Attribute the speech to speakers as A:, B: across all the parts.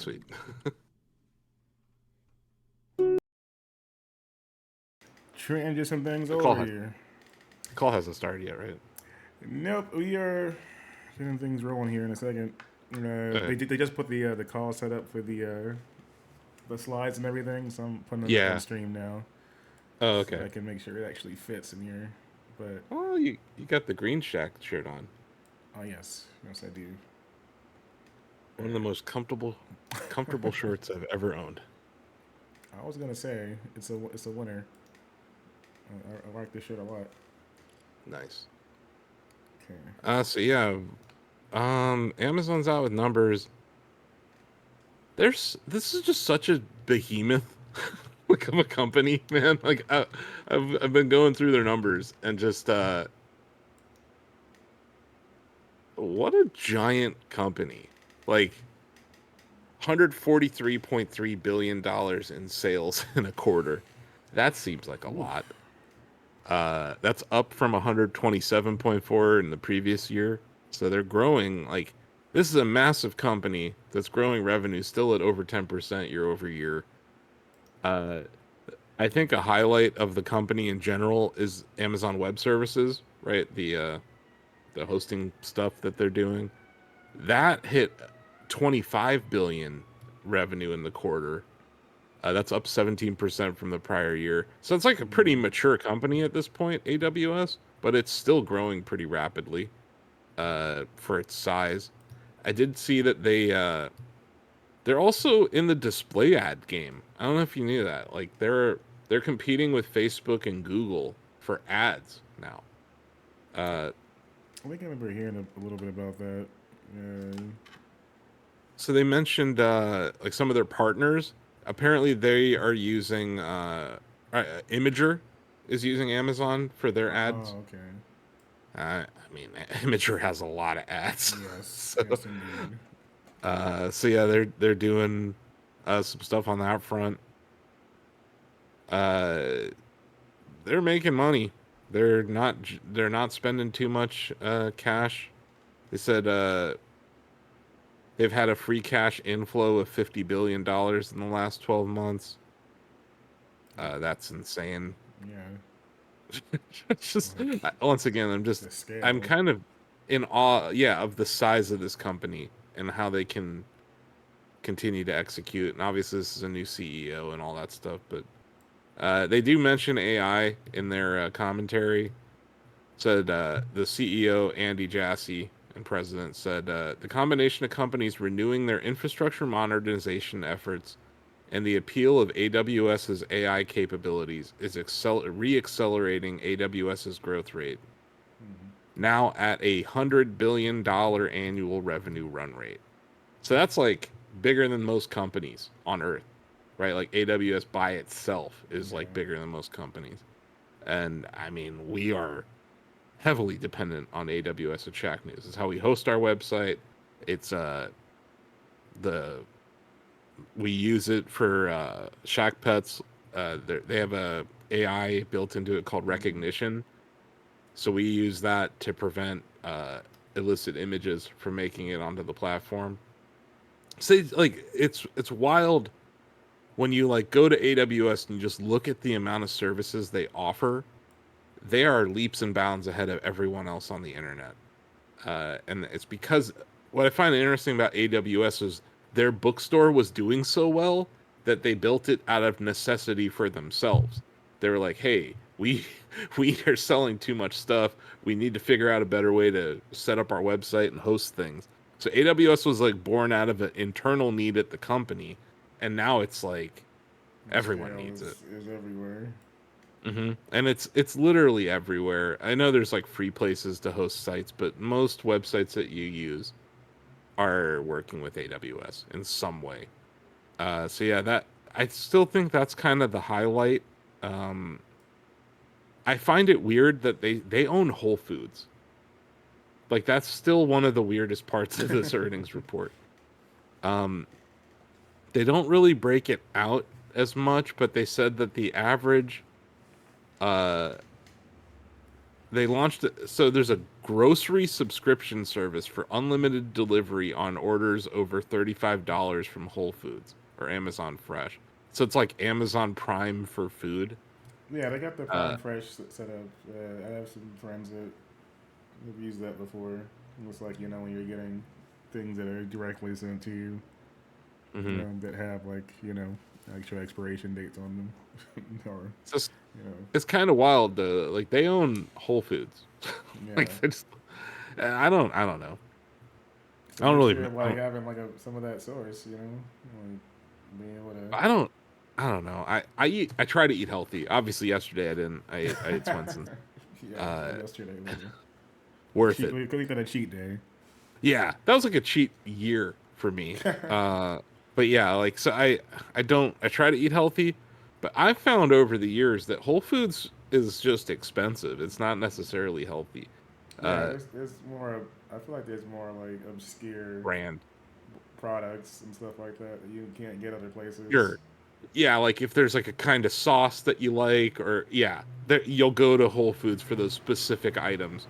A: Sweet.
B: Changing some things
A: The
B: over here.
A: call hasn't started yet, right?
B: Nope, we are getting things rolling here in a second. They just put the call set up for the slides and everything, so I'm putting them up on
A: Yeah.
B: stream now,
A: Oh,
B: so
A: okay.
B: I can make sure it actually fits in here. But
A: Oh, you got the Green Shack shirt on.
B: oh yes, yes I do.
A: One of the most comfortable shirts I've ever owned.
B: I was gonna say it's a winner. I like this shirt a lot.
A: Nice.
B: Okay.
A: So yeah, Amazon's out with numbers. This is just such a behemoth like of a company, man. Like I've been going through their numbers and just what a giant company. Like $143.3 billion in sales in a quarter. That seems like a lot. That's up from 127.4 in the previous year. So they're growing. Like, this is a massive company that's growing revenue still at over 10% year over year. I think a highlight of the company in general is Amazon Web Services, right? The hosting stuff that they're doing. That hit 25 billion revenue in the quarter. That's up 17% from the prior year. So it's like a pretty mature company at this point, AWS, but it's still growing pretty rapidly for its size. I did see that they're also in the display ad game. I don't know if you knew that. Like they're competing with Facebook and Google for ads now.
B: I think I remember hearing a little bit about that.
A: So they mentioned like some of their partners. Apparently, they are using Imager is using Amazon for their ads.
B: Oh, okay.
A: I mean, Imager has a lot of ads.
B: Yes,
A: so,
B: yes, indeed.
A: so yeah, they're doing some stuff on that front. Uh, they're making money. They're not spending too much cash. They said they've had a free cash inflow of $50 billion in the last 12 months. That's insane.
B: Yeah,
A: It's just
B: like
A: once again,
B: the
A: I'm
B: scale.
A: kind of in awe, yeah, of the size of this company and how they can continue to execute. And obviously, this is a new CEO and all that stuff, but they do mention AI in their commentary. Said the CEO Andy Jassy and president said the combination of companies renewing their infrastructure modernization efforts and the appeal of AWS's AI capabilities is re-accelerating AWS's growth rate, now at $100 billion annual revenue run rate. So that's like bigger than most companies on Earth, right? Like AWS by itself is like
B: Yeah,
A: bigger than most companies. And I mean, we are heavily dependent on AWS at Shacknews. It's how we host our website. It's the we use it for Shack Pets. They have a AI built into it called recognition, so we use that to prevent illicit images from making it onto the platform. So like it's wild when you like go to AWS and you just look at the amount of services they offer. They are leaps and bounds ahead of everyone else on the internet. And it's because what I find interesting about AWS is their bookstore was doing so well that they built it out of necessity for themselves. They were like, "Hey, we we are selling too much stuff. We need to figure out a better way to set up our website and host things." So AWS was like born out of an internal need at the company, and now it's like
B: the
A: everyone
B: scale
A: needs it.
B: is everywhere.
A: And it's literally everywhere. I know there's like free places to host sites, but most websites that you use are working with AWS in some way. So yeah, that I still think that's kind of the highlight. Um, I find it weird that they own Whole Foods. Like that's still one of the weirdest parts of this earnings report. Um, they don't really break it out as much, but they said that the average uh they launched it, so there's a grocery subscription service for unlimited delivery on orders over $35 from Whole Foods or Amazon Fresh. So it's like Amazon Prime for food.
B: Yeah, they got the
A: Uh,
B: Prime Fresh set up. I have some friends that have used that before. It's like when you're getting things that are directly sent to you,
A: mhm.
B: that have like actual expiration dates on them, or
A: It's just
B: you know,
A: it's kind of wild. Like they own Whole Foods.
B: yeah.
A: Like they just, I don't know.
B: So
A: I don't
B: makes
A: really
B: sure like having like some of that source, like being able
A: I don't I don't know. I try to eat healthy. Obviously yesterday I didn't. I ate Swenson's.
B: yeah,
A: Uh
B: yesterday was a
A: Worth
B: cheat.
A: it.
B: We call that a cheat day.
A: Yeah, that was like a cheat year for me. Uh, but yeah, like so I try to eat healthy, but I've found over the years that Whole Foods is just expensive. It's not necessarily healthy.
B: Yeah,
A: Uh,
B: there's more. I feel like there's more like obscure
A: Brand.
B: products and stuff like that that you can't get other places.
A: Sure. Yeah, like if there's like a kind of sauce that you like, or yeah, there, you'll go to Whole Foods for those specific items.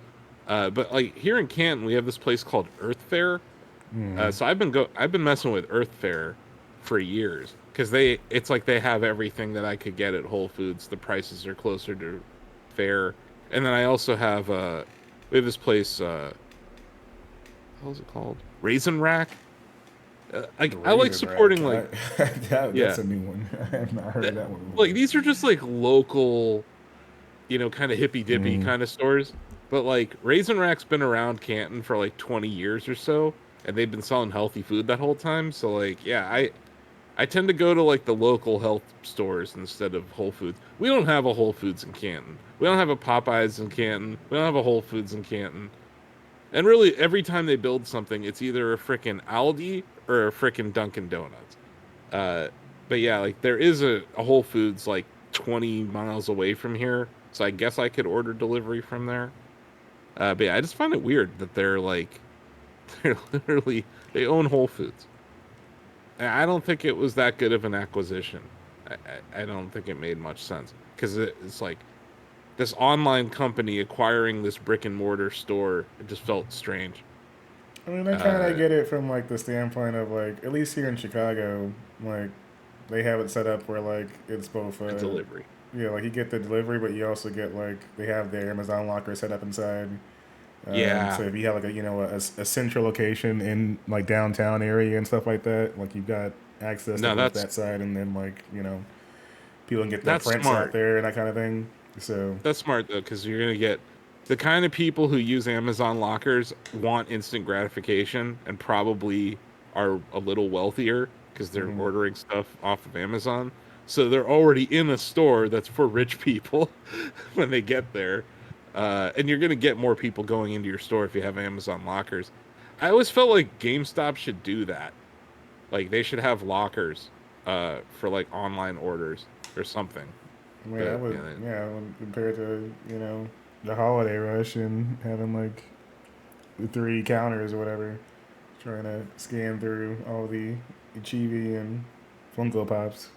A: But like here in Canton, we have this place called Earth Fare. So I've been messing with Earth Fare for years because it's like they have everything that I could get at Whole Foods. The prices are closer to fair, and then I also have we have this place. How's it called? Raisin Rack. I like
B: Raisin rack.
A: supporting like
B: That's
A: yeah,
B: a new one. I have not heard
A: th-
B: of that one
A: like
B: before.
A: these are just like local, kind of hippy dippy kind of stores. But like Raisin Rack's been around Canton for like 20 years or so, and they've been selling healthy food that whole time. So like, yeah, I tend to go to like the local health stores instead of Whole Foods. We don't have a Whole Foods in Canton. We don't have a Popeyes in Canton. We don't have a Whole Foods in Canton. And really, every time they build something, it's either a freaking Aldi or a freaking Dunkin' Donuts. Uh, but yeah, like there is a Whole Foods like 20 miles away from here, so I guess I could order delivery from there. But yeah, I just find it weird that they're like they're literally they own Whole Foods. And I don't think it was that good of an acquisition. I don't think it made much sense because it's like this online company acquiring this brick and mortar store. It just felt strange.
B: I mean, I kind of
A: Uh,
B: get it from like the standpoint of like at least here in Chicago, like they have it set up where like it's both
A: a delivery.
B: yeah, like you get the delivery, but you also get like they have their Amazon locker set up inside. So
A: Yeah.
B: if you have like a central location in like downtown area and stuff like that, like you've got access to
A: No,
B: both that side, and then like people can get their
A: that's
B: prints out
A: smart.
B: there and that kind of thing. So
A: That's smart though, because you're gonna get the kind of people who use Amazon lockers want instant gratification and probably are a little wealthier because they're
B: mhm.
A: ordering stuff off of Amazon. So they're already in a store that's for rich people when they get there. And you're gonna get more people going into your store if you have Amazon lockers. I always felt like GameStop should do that. Like they should have lockers for like online orders or something.
B: I mean, I
A: But
B: would,
A: yeah,
B: yeah, when compared to the holiday rush and having like the three counters or whatever, trying to scan through all the Chibi and Funko Pops.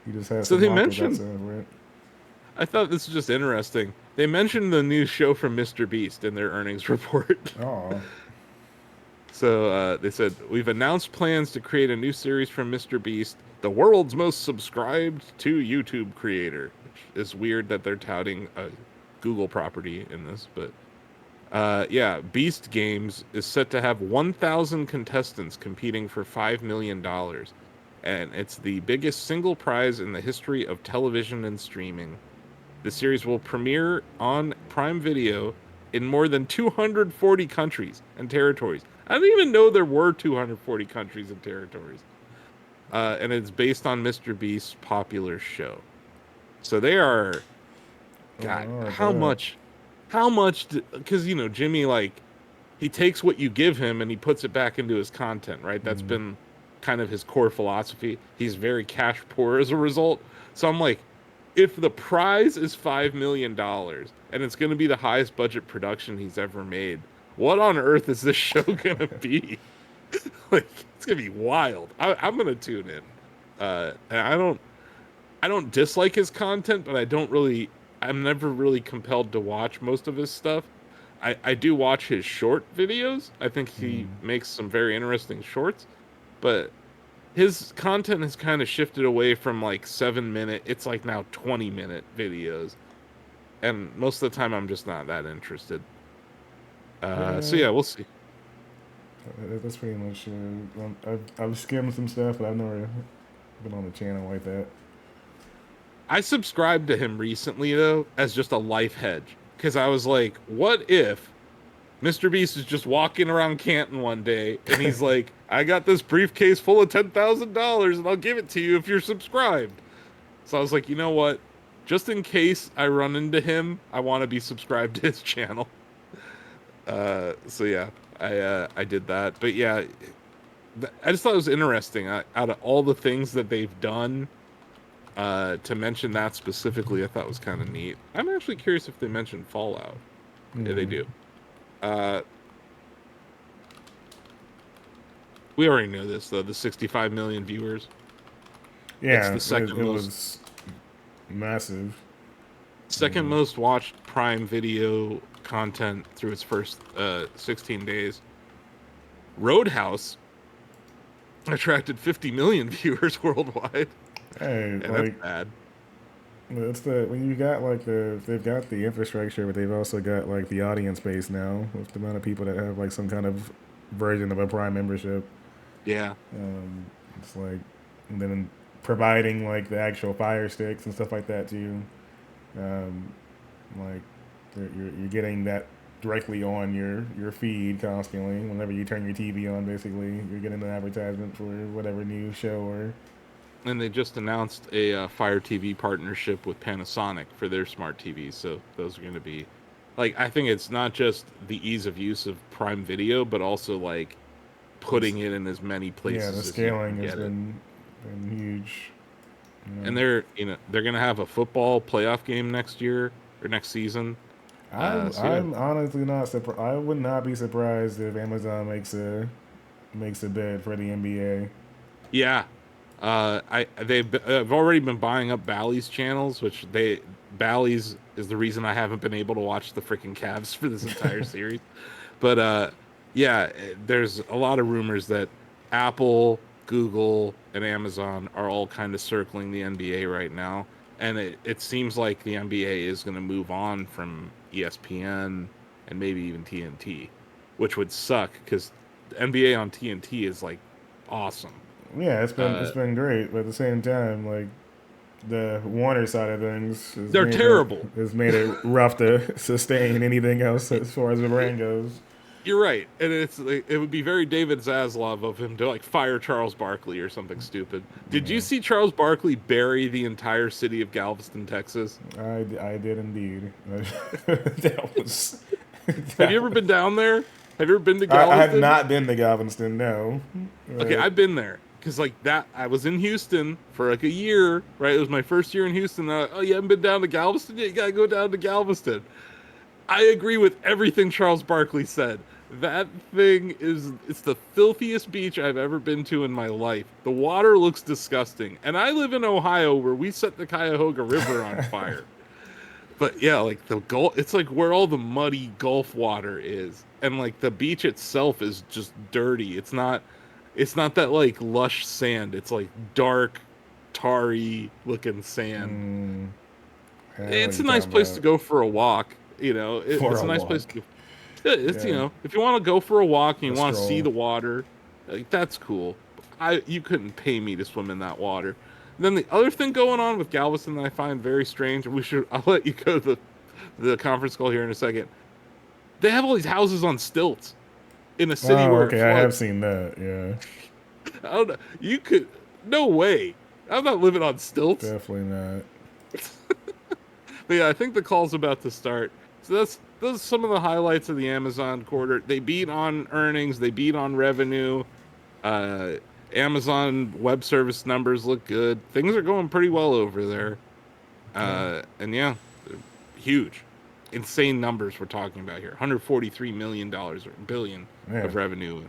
B: You just have
A: so
B: some
A: they
B: lockers
A: mentioned
B: outside for it.
A: I thought this was just interesting. They mentioned the new show from Mr. Beast in their earnings report.
B: Oh,
A: So they said, we've announced plans to create a new series from Mr. Beast, the world's most subscribed to YouTube creator. Which is weird that they're touting a Google property in this, but yeah, Beast Games is set to have 1,000 contestants competing for $5 million. And it's the biggest single prize in the history of television and streaming. The series will premiere on Prime Video in more than 240 countries and territories. I didn't even know there were 240 countries and territories. And it's based on Mr. Beast's popular show. So they are, God,
B: oh, I bet.
A: how much, because, Jimmy, like, he takes what you give him and he puts it back into his content, right? That's
B: Mm.
A: been kind of his core philosophy. He's very cash poor as a result. So I'm like, if the prize is $5 million and it's going to be the highest budget production he's ever made, what on earth is this show going to be? Like, it's going to be wild. I'm going to tune in. And I don't dislike his content, but I'm never really compelled to watch most of his stuff. I do watch his short videos. I think he
B: Mm.
A: makes some very interesting shorts, but his content has kind of shifted away from like 7 minute, it's like now 20-minute videos. And most of the time I'm just not that interested. So
B: Yeah,
A: yeah, we'll see.
B: that's pretty much. I've skimmed some stuff, but I've never been on the channel like that.
A: I subscribed to him recently though as just a life hedge because I was like, what if Mr. Beast is just walking around Canton one day and he's like, I got this briefcase full of $10,000 and I'll give it to you if you're subscribed. So I was like, you know what? Just in case I run into him, I want to be subscribed to his channel. So yeah, I did that. But yeah, I just thought it was interesting. Out of all the things that they've done, to mention that specifically, I thought was kind of neat. I'm actually curious if they mentioned Fallout. Yeah, they
B: Mm.
A: do. Uh, we already know this though. The 65 million viewers. It's
B: Yeah,
A: the second
B: it
A: most
B: was massive.
A: second most watched Prime Video content through its first 16 days. Roadhouse attracted 50 million viewers worldwide,
B: Hey,
A: and that's
B: like
A: bad.
B: it's the when you got like they've got the infrastructure, but they've also got like the audience base now with the amount of people that have like some kind of version of a Prime membership.
A: Yeah,
B: Um, it's like and then providing like the actual Fire Sticks and stuff like that too. Um, like you're getting that directly on your feed constantly. Whenever you turn your TV on, basically you're getting an advertisement for whatever new show or.
A: and they just announced a Fire TV partnership with Panasonic for their smart TVs. So those are going to be like I think it's not just the ease of use of Prime Video, but also like
B: It's,
A: putting it in as many
B: yeah, the
A: places as you can
B: scaling has
A: get it.
B: been huge. You
A: And
B: know,
A: they're gonna have a football playoff game next year or next season. So yeah,
B: I'm honestly not surprised. I would not be surprised if Amazon makes a bid for the NBA.
A: yeah. I've already been buying up Bally's channels, Bally's is the reason I haven't been able to watch the freaking Cavs for this entire series. But yeah, there's a lot of rumors that Apple, Google, and Amazon are all kind of circling the NBA right now, and it seems like the NBA is going to move on from ESPN and maybe even TNT, which would suck because the NBA on TNT is like awesome.
B: Yeah,
A: Uh,
B: it's been great, but at the same time, like the Warner side of things
A: they're terrible.
B: has made it rough to sustain anything else as far as the brand goes.
A: You're right, and it would be very David Zaslav of him to like fire Charles Barkley or something stupid. Did you
B: Yeah,
A: see Charles Barkley bury the entire city of Galveston, Texas?
B: I did indeed. That was
A: Have you
B: that
A: ever
B: was,
A: been down there? Have you ever been to
B: I have
A: Galveston?
B: not been to Galveston, no.
A: Okay,
B: But
A: I've been there because like that. I was in Houston for like a year. Right, it was my first year in Houston. Oh, you haven't been down to Galveston yet? You gotta go down to Galveston. I agree with everything Charles Barkley said. That thing it's the filthiest beach I've ever been to in my life. The water looks disgusting. And I live in Ohio where we set the Cuyahoga River on fire. But yeah, like the Gulf, it's like where all the muddy Gulf water is. And like the beach itself is just dirty. It's not that like lush sand. It's like dark, tarry looking sand.
B: mm, I know what
A: It's
B: you're
A: a nice
B: talking
A: place to
B: about.
A: go for a walk. You know,
B: For
A: it's
B: a
A: a nice place
B: walk.
A: to go. Yeah, it's
B: Yeah,
A: if you want to go for a walk and you
B: a
A: want to see
B: stroll.
A: the water, like that's cool. You couldn't pay me to swim in that water. And then the other thing going on with Galveston that I find very strange, and I'll let you go to the conference call here in a second. They have all these houses on stilts in a city
B: Oh,
A: where it
B: okay, I have
A: floods.
B: seen that. Yeah,
A: I don't know. You could no way. I'm not living on stilts.
B: definitely not.
A: But yeah, I think the call's about to start. So those are some of the highlights of the Amazon quarter. They beat on earnings, they beat on revenue. Uh, Amazon Web Service numbers look good. Things are going pretty well over there.
B: Yeah,
A: And yeah, they're huge, insane numbers we're talking about here. $143 million or billion
B: yeah.
A: of revenue.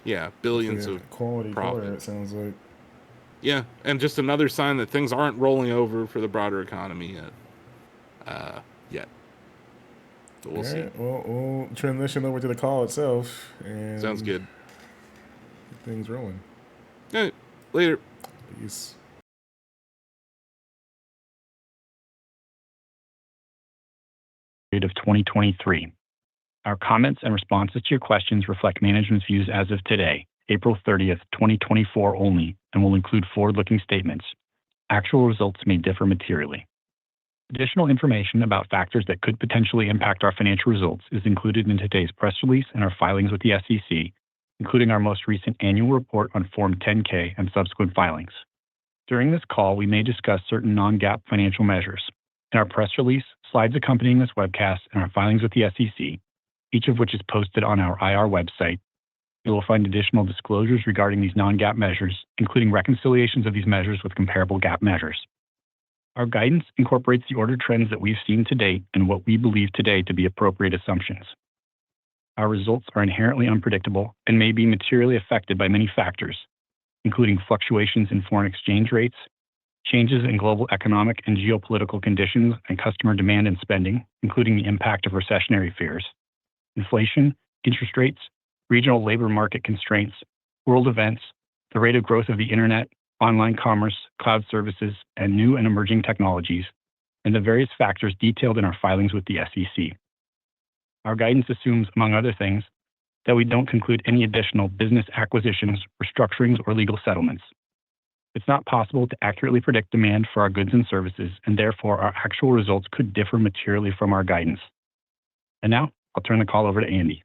A: Yeah,
B: Definitely
A: billions
B: a
A: of
B: quality quarter.
A: profit.
B: It sounds like.
A: Yeah, and just another sign that things aren't rolling over for the broader economy yet. Yet. But
B: All
A: we'll see.
B: right. Well, we'll transition over to the call itself
A: Sounds
B: and
A: good.
B: get things rolling.
A: All right, later.
B: Peace.
C: Of 2023. Our comments and responses to your questions reflect management's views as of today, April 30th, 2024 only, and will include forward-looking statements. Actual results may differ materially. Additional information about factors that could potentially impact our financial results is included in today's press release and our filings with the SEC, including our most recent annual report on Form 10-K and subsequent filings. During this call, we may discuss certain non-GAAP financial measures. In our press release, slides accompanying this webcast, and our filings with the SEC, each of which is posted on our IR website, you will find additional disclosures regarding these non-GAAP measures, including reconciliations of these measures with comparable GAAP measures. Our guidance incorporates the order trends that we've seen to date and what we believe today to be appropriate assumptions. Our results are inherently unpredictable and may be materially affected by many factors, including fluctuations in foreign exchange rates, changes in global economic and geopolitical conditions and customer demand and spending, including the impact of recessionary fears, inflation, interest rates, regional labor market constraints, world events, the rate of growth of the internet, online commerce, cloud services, and new and emerging technologies, and the various factors detailed in our filings with the SEC. Our guidance assumes, among other things, that we don't conclude any additional business acquisitions, restructurings, or legal settlements. It's not possible to accurately predict demand for our goods and services, and therefore our actual results could differ materially from our guidance. And now, I'll turn the call over to Andy.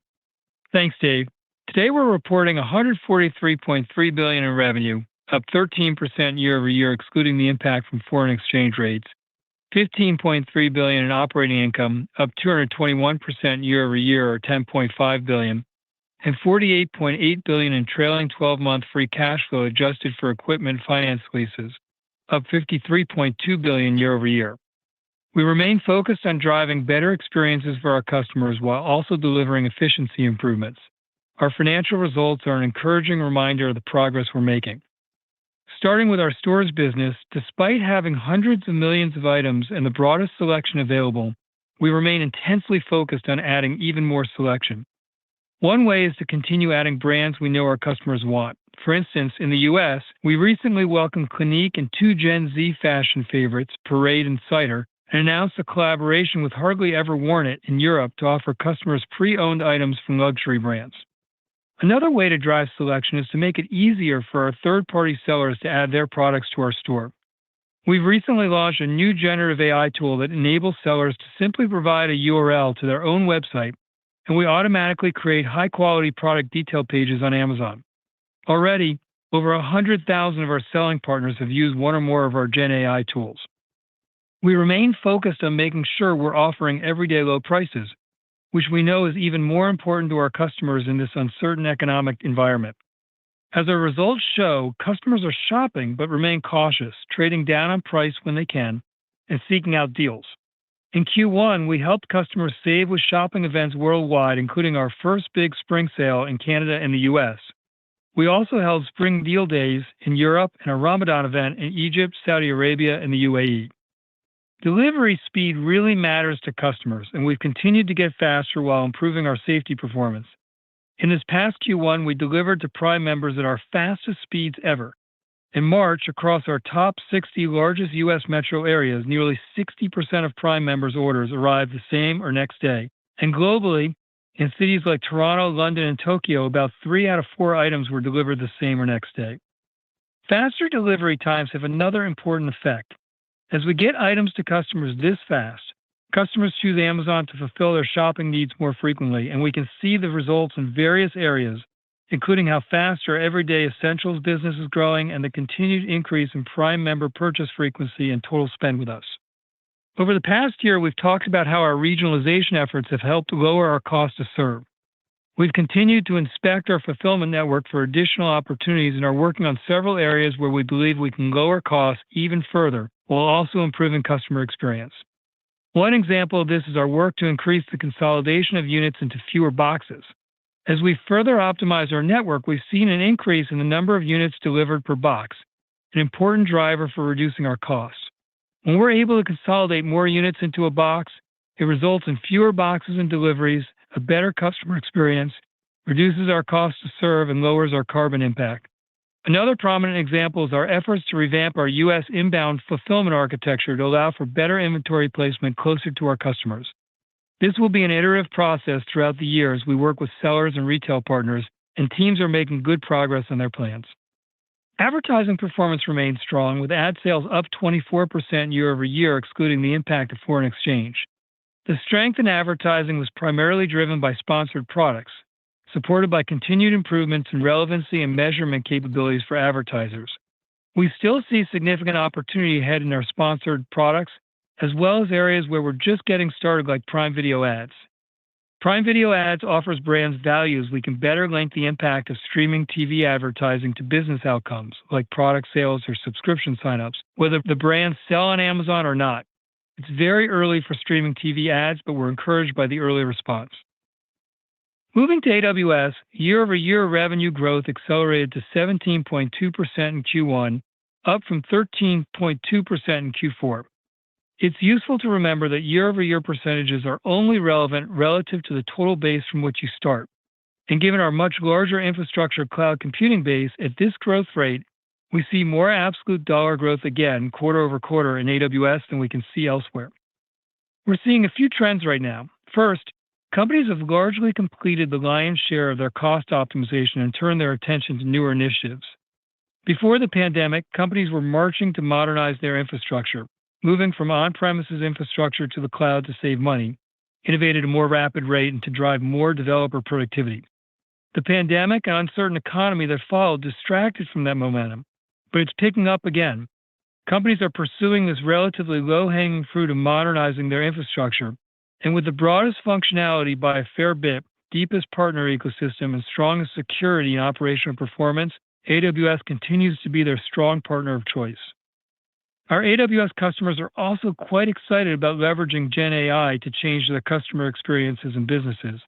D: Thanks, Dave. Today we're reporting $143.3 billion in revenue, up 13% year over year, excluding the impact from foreign exchange rates, $15.3 billion in operating income, up 221% year over year, or $10.5 billion, and $48.8 billion in trailing 12-month free cash flow adjusted for equipment finance leases, up $53.2 billion year over year. We remain focused on driving better experiences for our customers while also delivering efficiency improvements. Our financial results are an encouraging reminder of the progress we're making. Starting with our stores business, despite having hundreds of millions of items and the broadest selection available, we remain intensely focused on adding even more selection. One way is to continue adding brands we know our customers want. For instance, in the US, we recently welcomed Clinique and two Gen Z fashion favorites, Parade and Cider, and announced a collaboration with Hardly Ever Worn It in Europe to offer customers pre-owned items from luxury brands. Another way to drive selection is to make it easier for our third-party sellers to add their products to our store. We've recently launched a new generative AI tool that enables sellers to simply provide a URL to their own website, and we automatically create high-quality product detail pages on Amazon. Already, over 100,000 of our selling partners have used one or more of our Gen AI tools. We remain focused on making sure we're offering everyday low prices, which we know is even more important to our customers in this uncertain economic environment. As our results show, customers are shopping but remain cautious, trading down on price when they can, and seeking out deals. In Q1, we helped customers save with shopping events worldwide, including our first big spring sale in Canada and the US. We also held spring deal days in Europe and a Ramadan event in Egypt, Saudi Arabia, and the UAE. Delivery speed really matters to customers, and we've continued to get faster while improving our safety performance. In this past Q1, we delivered to Prime members at our fastest speeds ever. In March, across our top 60 largest U.S. metro areas, nearly 60% of Prime members' orders arrived the same or next day. And globally, in cities like Toronto, London, and Tokyo, about 3 out of 4 items were delivered the same or next day. Faster delivery times have another important effect. As we get items to customers this fast, customers choose Amazon to fulfill their shopping needs more frequently, and we can see the results in various areas, including how fast our everyday essentials business is growing and the continued increase in Prime member purchase frequency and total spend with us. Over the past year, we've talked about how our regionalization efforts have helped lower our cost to serve. We've continued to inspect our fulfillment network for additional opportunities and are working on several areas where we believe we can lower costs even further while also improving customer experience. One example of this is our work to increase the consolidation of units into fewer boxes. As we further optimize our network, we've seen an increase in the number of units delivered per box, an important driver for reducing our costs. When we're able to consolidate more units into a box, it results in fewer boxes and deliveries, a better customer experience, reduces our cost to serve, and lowers our carbon impact. Another prominent example is our efforts to revamp our U.S. inbound fulfillment architecture to allow for better inventory placement closer to our customers. This will be an iterative process throughout the year as we work with sellers and retail partners, and teams are making good progress on their plans. Advertising performance remains strong, with ad sales up 24% year over year, excluding the impact of foreign exchange. The strength in advertising was primarily driven by sponsored products, supported by continued improvements in relevancy and measurement capabilities for advertisers. We still see significant opportunity ahead in our sponsored products, as well as areas where we're just getting started, like Prime Video ads. Prime Video ads offers brands values we can better link the impact of streaming TV advertising to business outcomes, like product sales or subscription signups, whether the brands sell on Amazon or not. It's very early for streaming TV ads, but we're encouraged by the early response. Moving to AWS, year-over-year revenue growth accelerated to 17.2% in Q1, up from 13.2% in Q4. It's useful to remember that year-over-year percentages are only relevant relative to the total base from which you start. And given our much larger infrastructure cloud computing base, at this growth rate, we see more absolute dollar growth again quarter over quarter in AWS than we can see elsewhere. We're seeing a few trends right now. First, companies have largely completed the lion's share of their cost optimization and turned their attention to newer initiatives. Before the pandemic, companies were marching to modernize their infrastructure, moving from on-premises infrastructure to the cloud to save money, innovate at a more rapid rate, and to drive more developer productivity. The pandemic and uncertain economy that followed distracted from that momentum, but it's picking up again. Companies are pursuing this relatively low-hanging fruit of modernizing their infrastructure, and with the broadest functionality by a fair bit, deepest partner ecosystem, and strongest security and operational performance, AWS continues to be their strong partner of choice. Our AWS customers are also quite excited about leveraging Gen AI to change their customer experiences and businesses.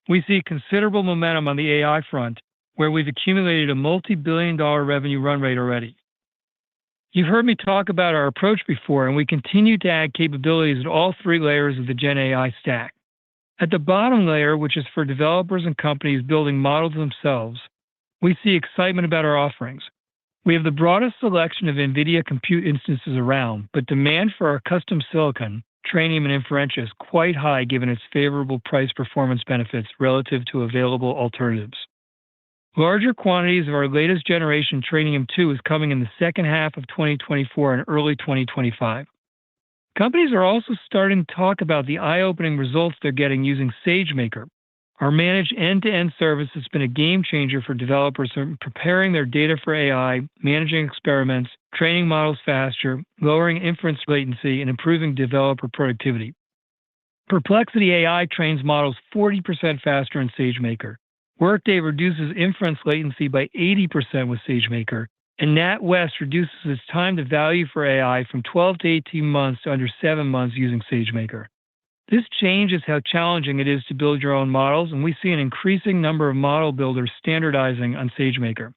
D: We see considerable momentum on the AI front, where we've accumulated a multi-billion-dollar revenue run rate already. You've heard me talk about our approach before, and we continue to add capabilities at all three layers of the Gen AI stack. At the bottom layer, which is for developers and companies building models themselves, we see excitement about our offerings. We have the broadest selection of NVIDIA compute instances around, but demand for our custom silicon, Trainium and Inferentia, is quite high given its favorable price-performance benefits relative to available alternatives. Larger quantities of our latest generation Trainium 2 is coming in the second half of 2024 and early 2025. Companies are also starting to talk about the eye-opening results they're getting using SageMaker. Our managed end-to-end service has been a game changer for developers in preparing their data for AI, managing experiments, training models faster, lowering inference latency, and improving developer productivity. Perplexity AI trains models 40% faster in SageMaker. Workday reduces inference latency by 80% with SageMaker, and NatWest reduces its time to value for AI from 12 to 18 months to under 7 months using SageMaker. This changes how challenging it is to build your own models, and we see an increasing number of model builders standardizing on SageMaker.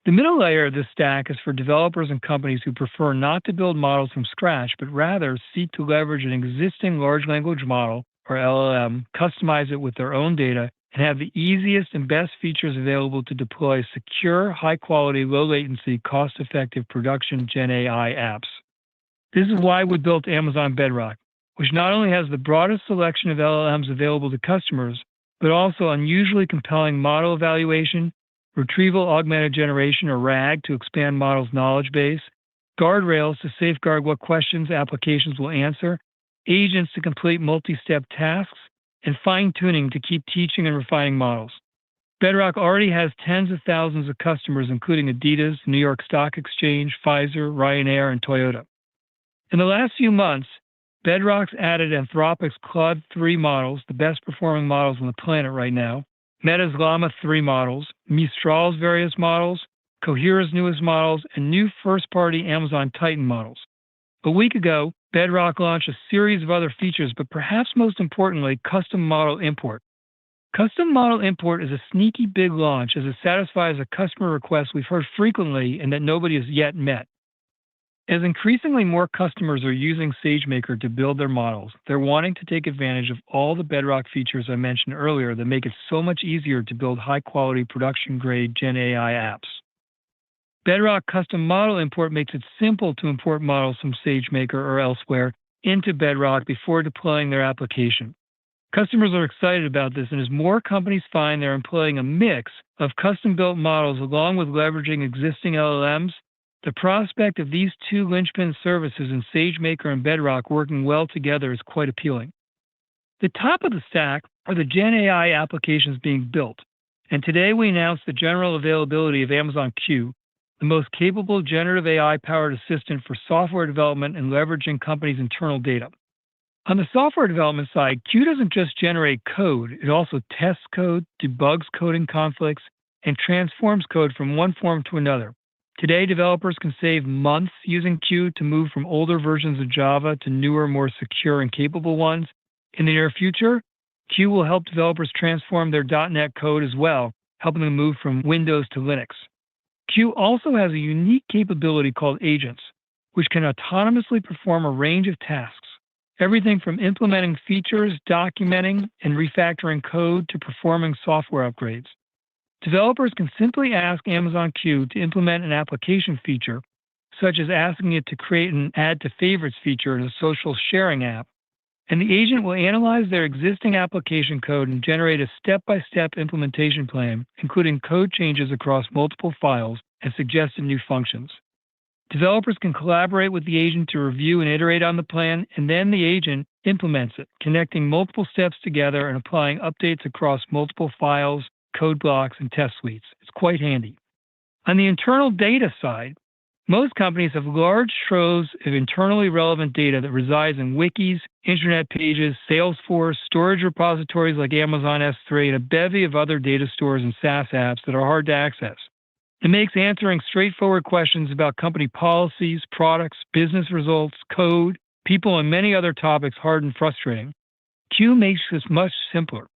D: The middle layer of this stack is for developers and companies who prefer not to build models from scratch, but rather seek to leverage an existing large language model, or LLM, customize it with their own data, and have the easiest and best features available to deploy secure, high-quality, low-latency, cost-effective production Gen AI apps. This is why we built Amazon Bedrock, which not only has the broadest selection of LLMs available to customers, but also unusually compelling model evaluation, retrieval augmented generation, or RAG, to expand models' knowledge base, guardrails to safeguard what questions applications will answer, agents to complete multi-step tasks, and fine-tuning to keep teaching and refining models. Bedrock already has tens of thousands of customers, including Adidas, New York Stock Exchange, Pfizer, Ryanair, and Toyota. In the last few months, Bedrock's added Anthropic's Claude 3 models, the best-performing models on the planet right now, Meta's Llama 3 models, Mistral's various models, Cohere's newest models, and new first-party Amazon Titan models. A week ago, Bedrock launched a series of other features, but perhaps most importantly, custom model import. Custom model import is a sneaky big launch as it satisfies a customer request we've heard frequently and that nobody has yet met. As increasingly more customers are using SageMaker to build their models, they're wanting to take advantage of all the Bedrock features I mentioned earlier that make it so much easier to build high-quality production-grade Gen AI apps. Bedrock Custom Model Import makes it simple to import models from SageMaker or elsewhere into Bedrock before deploying their application. Customers are excited about this, and as more companies find they're employing a mix of custom-built models along with leveraging existing LLMs, the prospect of these two linchpin services in SageMaker and Bedrock working well together is quite appealing. The top of the stack are the Gen AI applications being built, and today we announced the general availability of Amazon Q, the most capable generative AI-powered assistant for software development and leveraging companies' internal data. On the software development side, Q doesn't just generate code, it also tests code, debugs coding conflicts, and transforms code from one form to another. Today, developers can save months using Q to move from older versions of Java to newer, more secure and capable ones. In the near future, Q will help developers transform their .NET code as well, helping them move from Windows to Linux. Q also has a unique capability called agents, which can autonomously perform a range of tasks, everything from implementing features, documenting, and refactoring code to performing software upgrades. Developers can simply ask Amazon Q to implement an application feature, such as asking it to create an Add to Favorites feature in a social sharing app, and the agent will analyze their existing application code and generate a step-by-step implementation plan, including code changes across multiple files and suggested new functions. Developers can collaborate with the agent to review and iterate on the plan, and then the agent implements it, connecting multiple steps together and applying updates across multiple files, code blocks, and test suites. It's quite handy. On the internal data side, Most companies have large troves of internally relevant data that resides in wikis, internet pages, Salesforce, storage repositories like Amazon S3, and a bevy of other data stores and SaaS apps that are hard to access. It makes answering straightforward questions about company policies, products, business results, code, people, and many other topics hard and frustrating. Q makes this much simpler.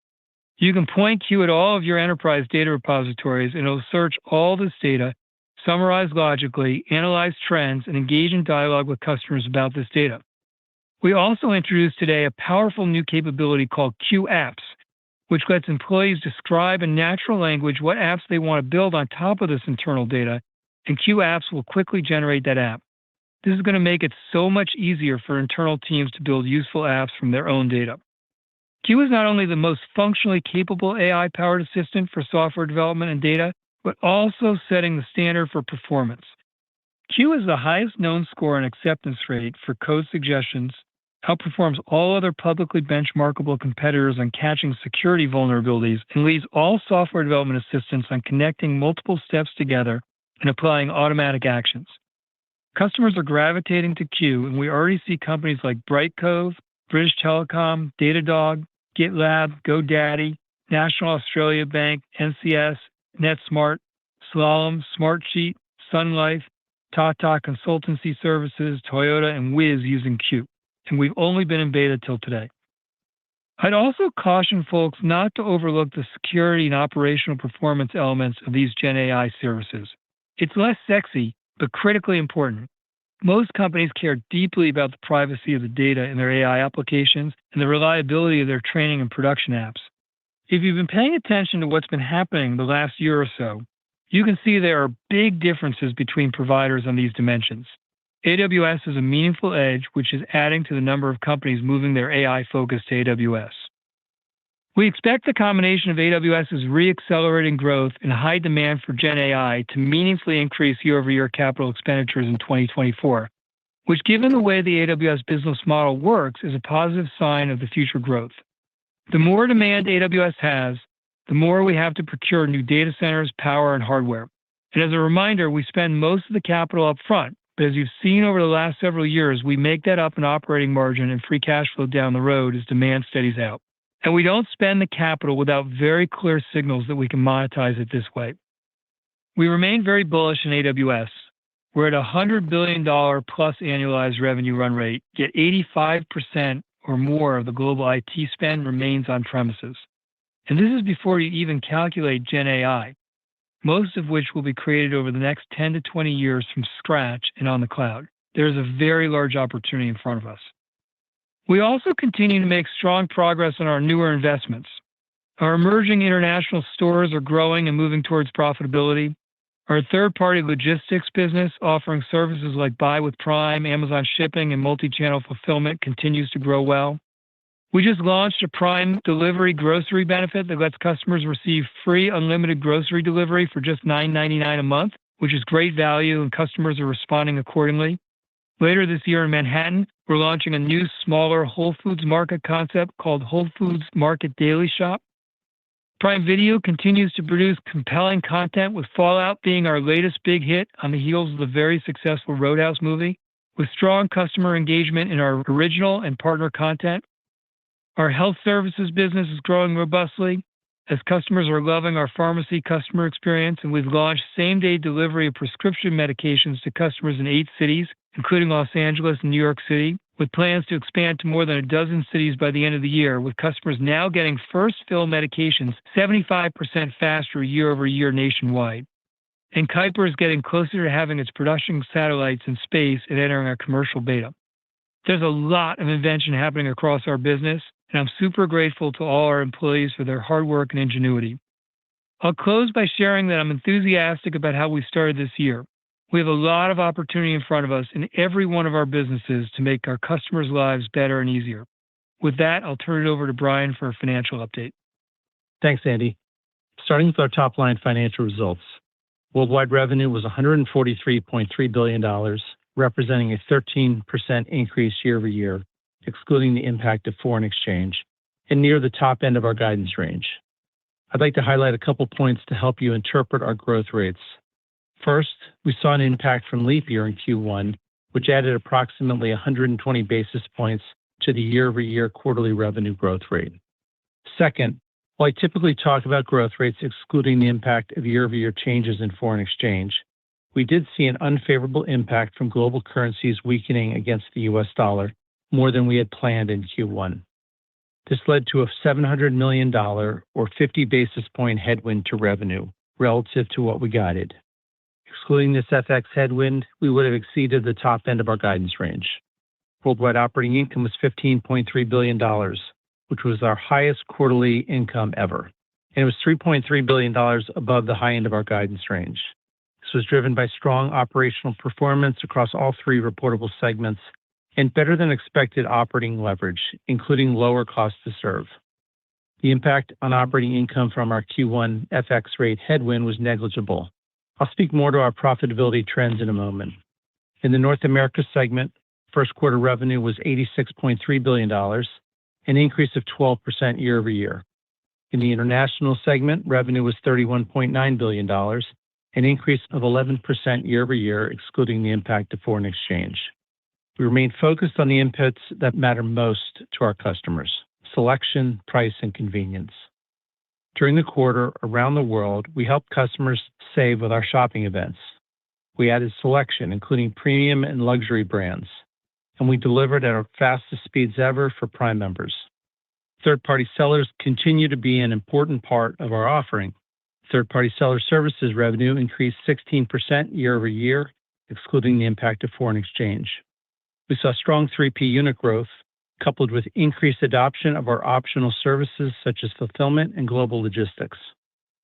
D: You can point Q at all of your enterprise data repositories, and it'll search all this data, summarize logically, analyze trends, and engage in dialogue with customers about this data. We also introduced today a powerful new capability called Q Apps, which lets employees describe in natural language what apps they want to build on top of this internal data, and Q Apps will quickly generate that app. This is going to make it so much easier for internal teams to build useful apps from their own data. Q is not only the most functionally capable AI-powered assistant for software development and data, but also setting the standard for performance. Q is the highest known score and acceptance rate for code suggestions, outperforms all other publicly benchmarkable competitors on catching security vulnerabilities, and leads all software development assistants on connecting multiple steps together and applying automatic actions. Customers are gravitating to Q, and we already see companies like Brightcove, British Telecom, Datadog, GitLab, GoDaddy, National Australia Bank, NCS, NetSmart, Slalom, Smartsheet, Sun Life, Tata Consultancy Services, Toyota, and Wiz using Q, and we've only been in beta till today. I'd also caution folks not to overlook the security and operational performance elements of these Gen AI services. It's less sexy, but critically important. Most companies care deeply about the privacy of the data in their AI applications and the reliability of their training and production apps. If you've been paying attention to what's been happening the last year or so, you can see there are big differences between providers on these dimensions. AWS has a meaningful edge, which is adding to the number of companies moving their AI focus to AWS. We expect the combination of AWS's re-accelerating growth and high demand for Gen AI to meaningfully increase year-over-year capital expenditures in 2024, which, given the way the AWS business model works, is a positive sign of the future growth. The more demand AWS has, the more we have to procure new data centers, power, and hardware. And as a reminder, we spend most of the capital up front, but as you've seen over the last several years, we make that up in operating margin and free cash flow down the road as demand steadies out. And we don't spend the capital without very clear signals that we can monetize it this way. We remain very bullish in AWS. We're at a $100 billion plus annualized revenue run rate, yet 85% or more of the global IT spend remains on premises. And this is before you even calculate Gen AI, most of which will be created over the next 10 to 20 years from scratch and on the cloud. There's a very large opportunity in front of us. We also continue to make strong progress on our newer investments. Our emerging international stores are growing and moving towards profitability. Our third-party logistics business, offering services like Buy with Prime, Amazon Shipping, and multi-channel fulfillment, continues to grow well. We just launched a Prime delivery grocery benefit that lets customers receive free unlimited grocery delivery for just $9.99 a month, which is great value, and customers are responding accordingly. Later this year in Manhattan, we're launching a new, smaller Whole Foods Market concept called Whole Foods Market Daily Shop. Prime Video continues to produce compelling content, with Fallout being our latest big hit on the heels of the very successful Roadhouse movie, with strong customer engagement in our original and partner content. Our health services business is growing robustly as customers are loving our pharmacy customer experience, and we've launched same-day delivery of prescription medications to customers in 8 cities, including Los Angeles and New York City, with plans to expand to more than a dozen cities by the end of the year, with customers now getting first fill medications 75% faster year over year nationwide. And Kuiper is getting closer to having its production satellites in space and entering our commercial beta. There's a lot of invention happening across our business, and I'm super grateful to all our employees for their hard work and ingenuity. I'll close by sharing that I'm enthusiastic about how we started this year. We have a lot of opportunity in front of us in every one of our businesses to make our customers' lives better and easier. With that, I'll turn it over to Brian for a financial update.
E: Thanks, Andy. Starting with our top-line financial results. Worldwide revenue was $143.3 billion, representing a 13% increase year over year, excluding the impact of foreign exchange, and near the top end of our guidance range. I'd like to highlight a couple points to help you interpret our growth rates. First, we saw an impact from leap year in Q1, which added approximately 120 basis points to the year-over-year quarterly revenue growth rate. Second, while I typically talk about growth rates excluding the impact of year-over-year changes in foreign exchange, we did see an unfavorable impact from global currencies weakening against the US dollar more than we had planned in Q1. This led to a $700 million or 50 basis point headwind to revenue relative to what we guided. Excluding this FX headwind, we would have exceeded the top end of our guidance range. Worldwide operating income was $15.3 billion, which was our highest quarterly income ever, and it was $3.3 billion above the high end of our guidance range. This was driven by strong operational performance across all three reportable segments and better than expected operating leverage, including lower cost to serve. The impact on operating income from our Q1 FX rate headwind was negligible. I'll speak more to our profitability trends in a moment. In the North America segment, first quarter revenue was $86.3 billion, an increase of 12% year over year. In the international segment, revenue was $31.9 billion, an increase of 11% year over year, excluding the impact of foreign exchange. We remain focused on the inputs that matter most to our customers: selection, price, and convenience. During the quarter, around the world, we helped customers save with our shopping events. We added selection, including premium and luxury brands, and we delivered at our fastest speeds ever for Prime members. Third-party sellers continue to be an important part of our offering. Third-party seller services revenue increased 16% year over year, excluding the impact of foreign exchange. We saw strong 3P unit growth, coupled with increased adoption of our optional services such as fulfillment and global logistics.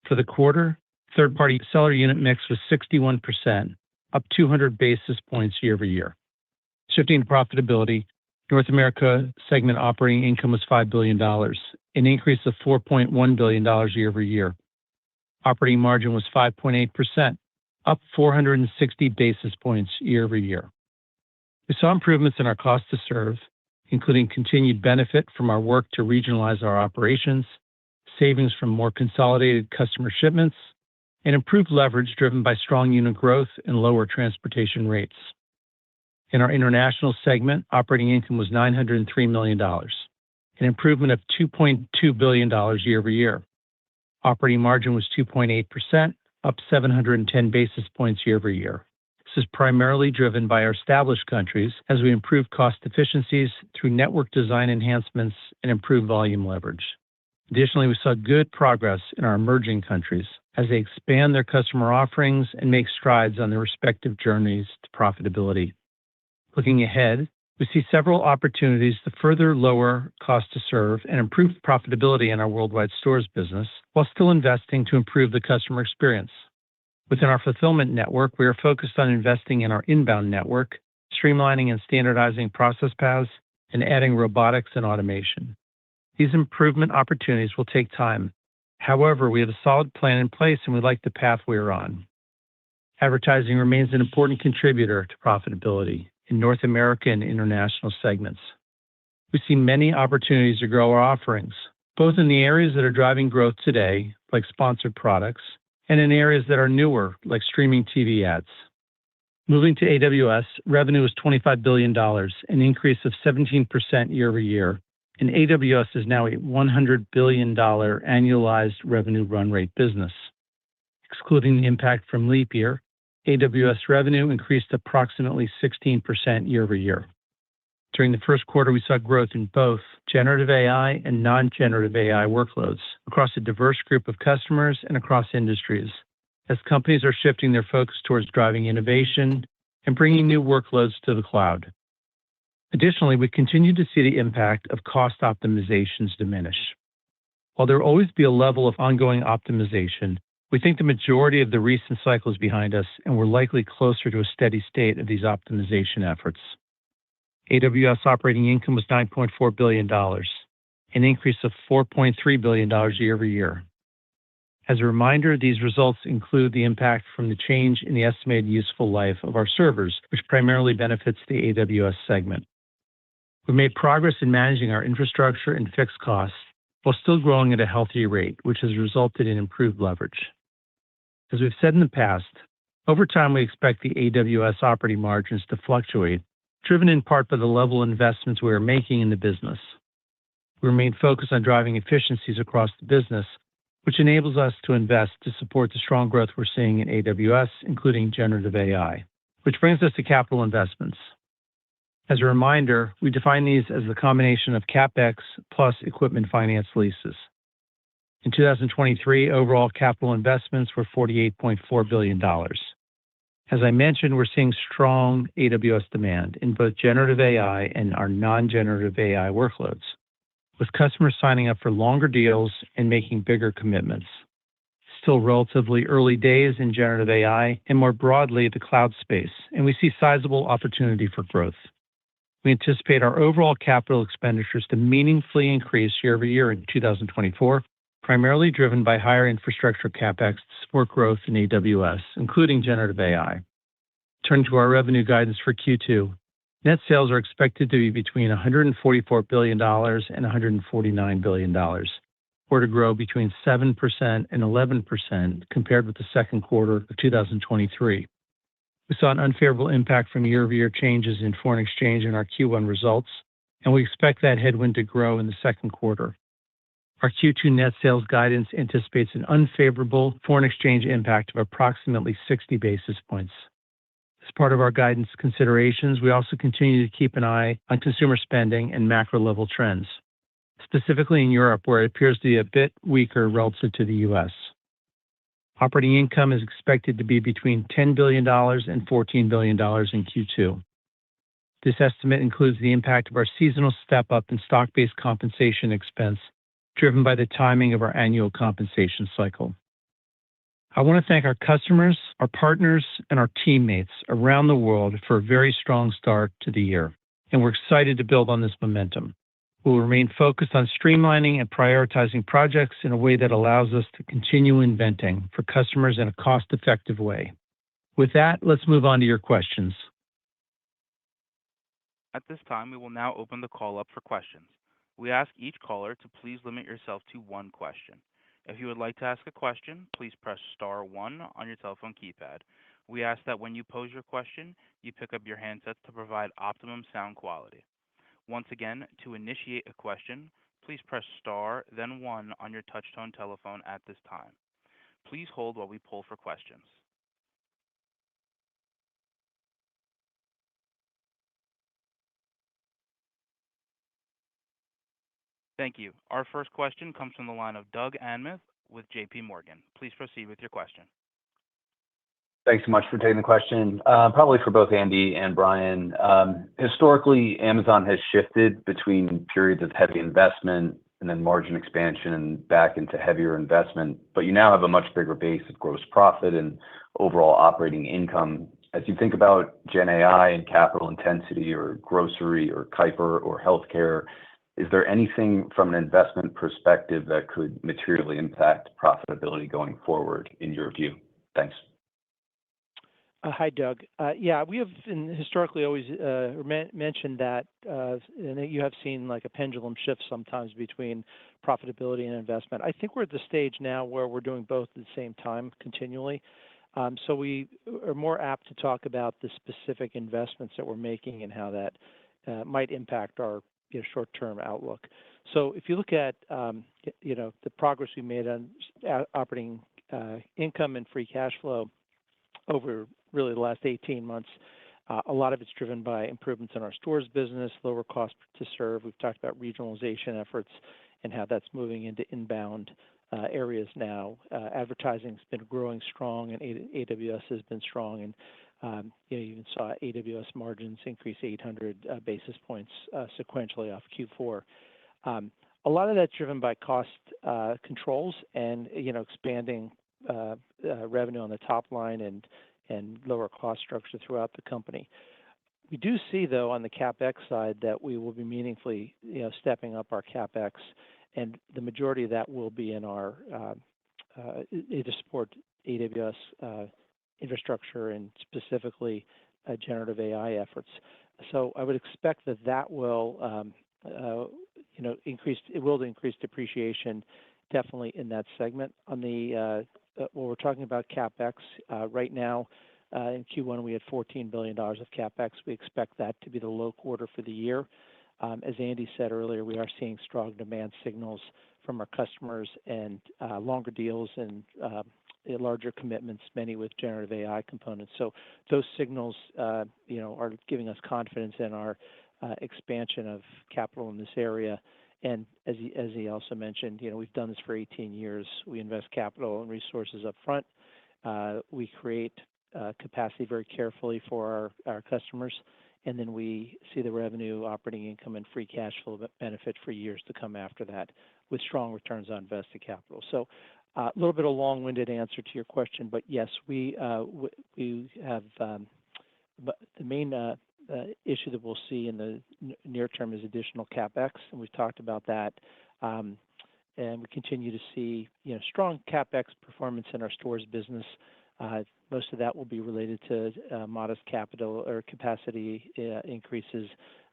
E: For the quarter, third-party seller unit mix was 61%, up 200 basis points year over year. Shifting to profitability, North America segment operating income was $5 billion, an increase of $4.1 billion year over year. Operating margin was 5.8%, up 460 basis points year over year. We saw improvements in our cost to serve, including continued benefit from our work to regionalize our operations, savings from more consolidated customer shipments, and improved leverage driven by strong unit growth and lower transportation rates. In our international segment, operating income was $903 million, an improvement of $2.2 billion year over year. Operating margin was 2.8%, up 710 basis points year over year. This is primarily driven by our established countries as we improve cost efficiencies through network design enhancements and improved volume leverage. Additionally, we saw good progress in our emerging countries as they expand their customer offerings and make strides on their respective journeys to profitability. Looking ahead, we see several opportunities to further lower cost to serve and improve profitability in our worldwide stores business while still investing to improve the customer experience. Within our fulfillment network, we are focused on investing in our inbound network, streamlining and standardizing process paths, and adding robotics and automation. These improvement opportunities will take time. However, we have a solid plan in place and we like the path we are on. Advertising remains an important contributor to profitability in North America and international segments. We see many opportunities to grow our offerings, both in the areas that are driving growth today, like sponsored products, and in areas that are newer, like streaming TV ads. Moving to AWS, revenue was $25 billion, an increase of 17% year over year, and AWS is now a $100 billion annualized revenue run rate business. Excluding the impact from leap year, AWS revenue increased approximately 16% year over year. During the first quarter, we saw growth in both generative AI and non-generative AI workloads across a diverse group of customers and across industries, as companies are shifting their focus towards driving innovation and bringing new workloads to the cloud. Additionally, we continue to see the impact of cost optimizations diminish. While there will always be a level of ongoing optimization, we think the majority of the recent cycle is behind us and we're likely closer to a steady state of these optimization efforts. AWS operating income was $9.4 billion, an increase of $4.3 billion year over year. As a reminder, these results include the impact from the change in the estimated useful life of our servers, which primarily benefits the AWS segment. We made progress in managing our infrastructure and fixed costs while still growing at a healthy rate, which has resulted in improved leverage. As we've said in the past, Over time, we expect the AWS operating margins to fluctuate, driven in part by the level of investments we are making in the business. We remain focused on driving efficiencies across the business, which enables us to invest to support the strong growth we're seeing in AWS, including generative AI, which brings us to capital investments. As a reminder, we define these as the combination of CapEx plus equipment finance leases. In 2023, overall capital investments were $48.4 billion. As I mentioned, we're seeing strong AWS demand in both generative AI and our non-generative AI workloads, with customers signing up for longer deals and making bigger commitments. Still relatively early days in generative AI and more broadly the cloud space, and we see sizable opportunity for growth. We anticipate our overall capital expenditures to meaningfully increase year over year in 2024, primarily driven by higher infrastructure CapEx to support growth in AWS, including generative AI. Turning to our revenue guidance for Q2, net sales are expected to be between $144 billion and $149 billion, or to grow between 7% and 11% compared with the second quarter of 2023. We saw an unfavorable impact from year-over-year changes in foreign exchange in our Q1 results, and we expect that headwind to grow in the second quarter. Our Q2 net sales guidance anticipates an unfavorable foreign exchange impact of approximately 60 basis points. As part of our guidance considerations, we also continue to keep an eye on consumer spending and macro-level trends, specifically in Europe, where it appears to be a bit weaker relative to the U.S. Operating income is expected to be between $10 billion and $14 billion in Q2. This estimate includes the impact of our seasonal step-up in stock-based compensation expense, driven by the timing of our annual compensation cycle. I want to thank our customers, our partners, and our teammates around the world for a very strong start to the year, and we're excited to build on this momentum. We'll remain focused on streamlining and prioritizing projects in a way that allows us to continue inventing for customers in a cost-effective way. With that, let's move on to your questions.
F: At this time, we will now open the call up for questions. We ask each caller to please limit yourself to one question. If you would like to ask a question, please press star one on your telephone keypad. We ask that when you pose your question, you pick up your handsets to provide optimum sound quality. Once again, to initiate a question, please press star, then one on your touch-tone telephone at this time. Please hold while we poll for questions. Thank you. Our first question comes from the line of Doug Anmuth with J.P. Morgan. Please proceed with your question.
G: Thanks so much for taking the question. Probably for both Andy and Brian. Historically, Amazon has shifted between periods of heavy investment and then margin expansion and back into heavier investment, but you now have a much bigger base of gross profit and overall operating income. As you think about Gen AI and capital intensity or grocery or Kuiper or healthcare, is there anything from an investment perspective that could materially impact profitability going forward in your view? Thanks.
H: Hi, Doug. Yeah, we have historically always mentioned that, and you have seen like a pendulum shift sometimes between profitability and investment. I think we're at the stage now where we're doing both at the same time continually. So we are more apt to talk about the specific investments that we're making and how that might impact our short-term outlook. So if you look at the progress we made on operating income and free cash flow over really the last 18 months, a lot of it's driven by improvements in our stores business, lower cost to serve. We've talked about regionalization efforts and how that's moving into inbound areas now. Advertising has been growing strong, and AWS has been strong, and you even saw AWS margins increase 800 basis points sequentially off Q4. A lot of that's driven by cost controls and expanding revenue on the top line and lower cost structure throughout the company. We do see, though, on the CapEx side that we will be meaningfully stepping up our CapEx, and the majority of that will be in our to support AWS infrastructure and specifically generative AI efforts. So I would expect that will increase. It will increase depreciation definitely in that segment. On the when we're talking about CapEx right now, In Q1, we had $14 billion of CapEx. We expect that to be the low quarter for the year. As Andy said earlier, we are seeing strong demand signals from our customers and longer deals and larger commitments, many with generative AI components. So those signals, are giving us confidence in our expansion of capital in this area. And as he also mentioned, we've done this for 18 years. We invest capital and resources up front. We create capacity very carefully for our customers, and then we see the revenue, operating income, and free cash flow benefit for years to come after that with strong returns on invested capital. So a little bit of long-winded answer to your question, but yes, we have but the main issue that we'll see in the near term is additional CapEx, and we've talked about that. And we continue to see strong CapEx performance in our stores business. Most of that will be related to modest capital or capacity increases,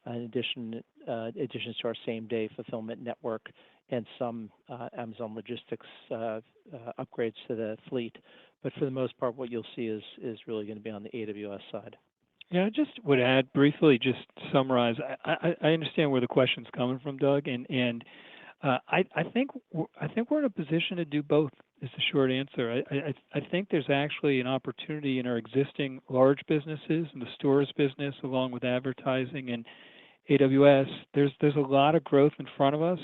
H: additions to our same-day fulfillment network, and some Amazon logistics upgrades to the fleet. But for the most part, what you'll see is really going to be on the AWS side.
D: Yeah, I just would add briefly, just to summarize. I understand where the question's coming from, Doug, and I think we're in a position to do both. Is the short answer. I think there's actually an opportunity in our existing large businesses and the stores business, along with advertising and AWS. There's a lot of growth in front of us,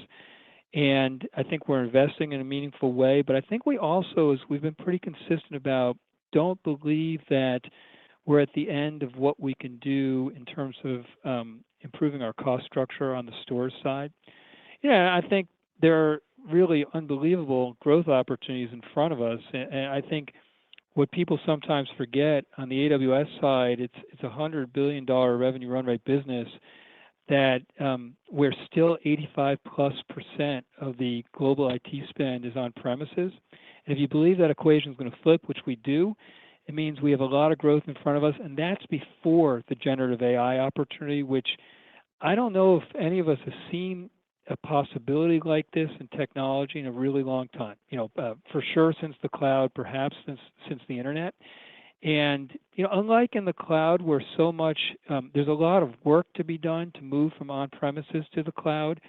D: and I think we're investing in a meaningful way. But I think we also, as we've been pretty consistent about, don't believe that we're at the end of what we can do in terms of improving our cost structure on the stores side. Yeah, I think there are really unbelievable growth opportunities in front of us. And I think what people sometimes forget on the AWS side, it's a $100 billion revenue run rate business that where still 85+% of the global IT spend is on premises. And if you believe that equation is going to flip, which we do, it means we have a lot of growth in front of us, and that's before the generative AI opportunity, which I don't know if any of us have seen a possibility like this in technology in a really long time. For sure since the cloud, perhaps since the internet. And unlike in the cloud, where so much there's a lot of work to be done to move from on-premises to the cloud.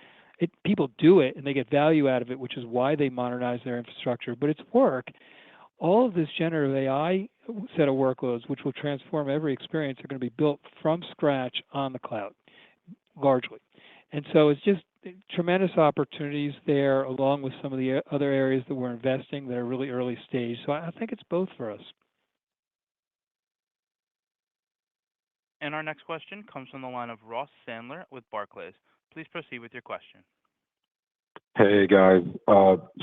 D: People do it and they get value out of it, which is why they modernize their infrastructure. But it's work. All of this generative AI set of workloads, which will transform every experience, are going to be built from scratch on the cloud, largely. And so it's just tremendous opportunities there, along with some of the other areas that we're investing that are really early stage. So I think it's both for us.
F: And our next question comes from the line of Ross Sandler with Barclays. Please proceed with your question.
I: Hey guys,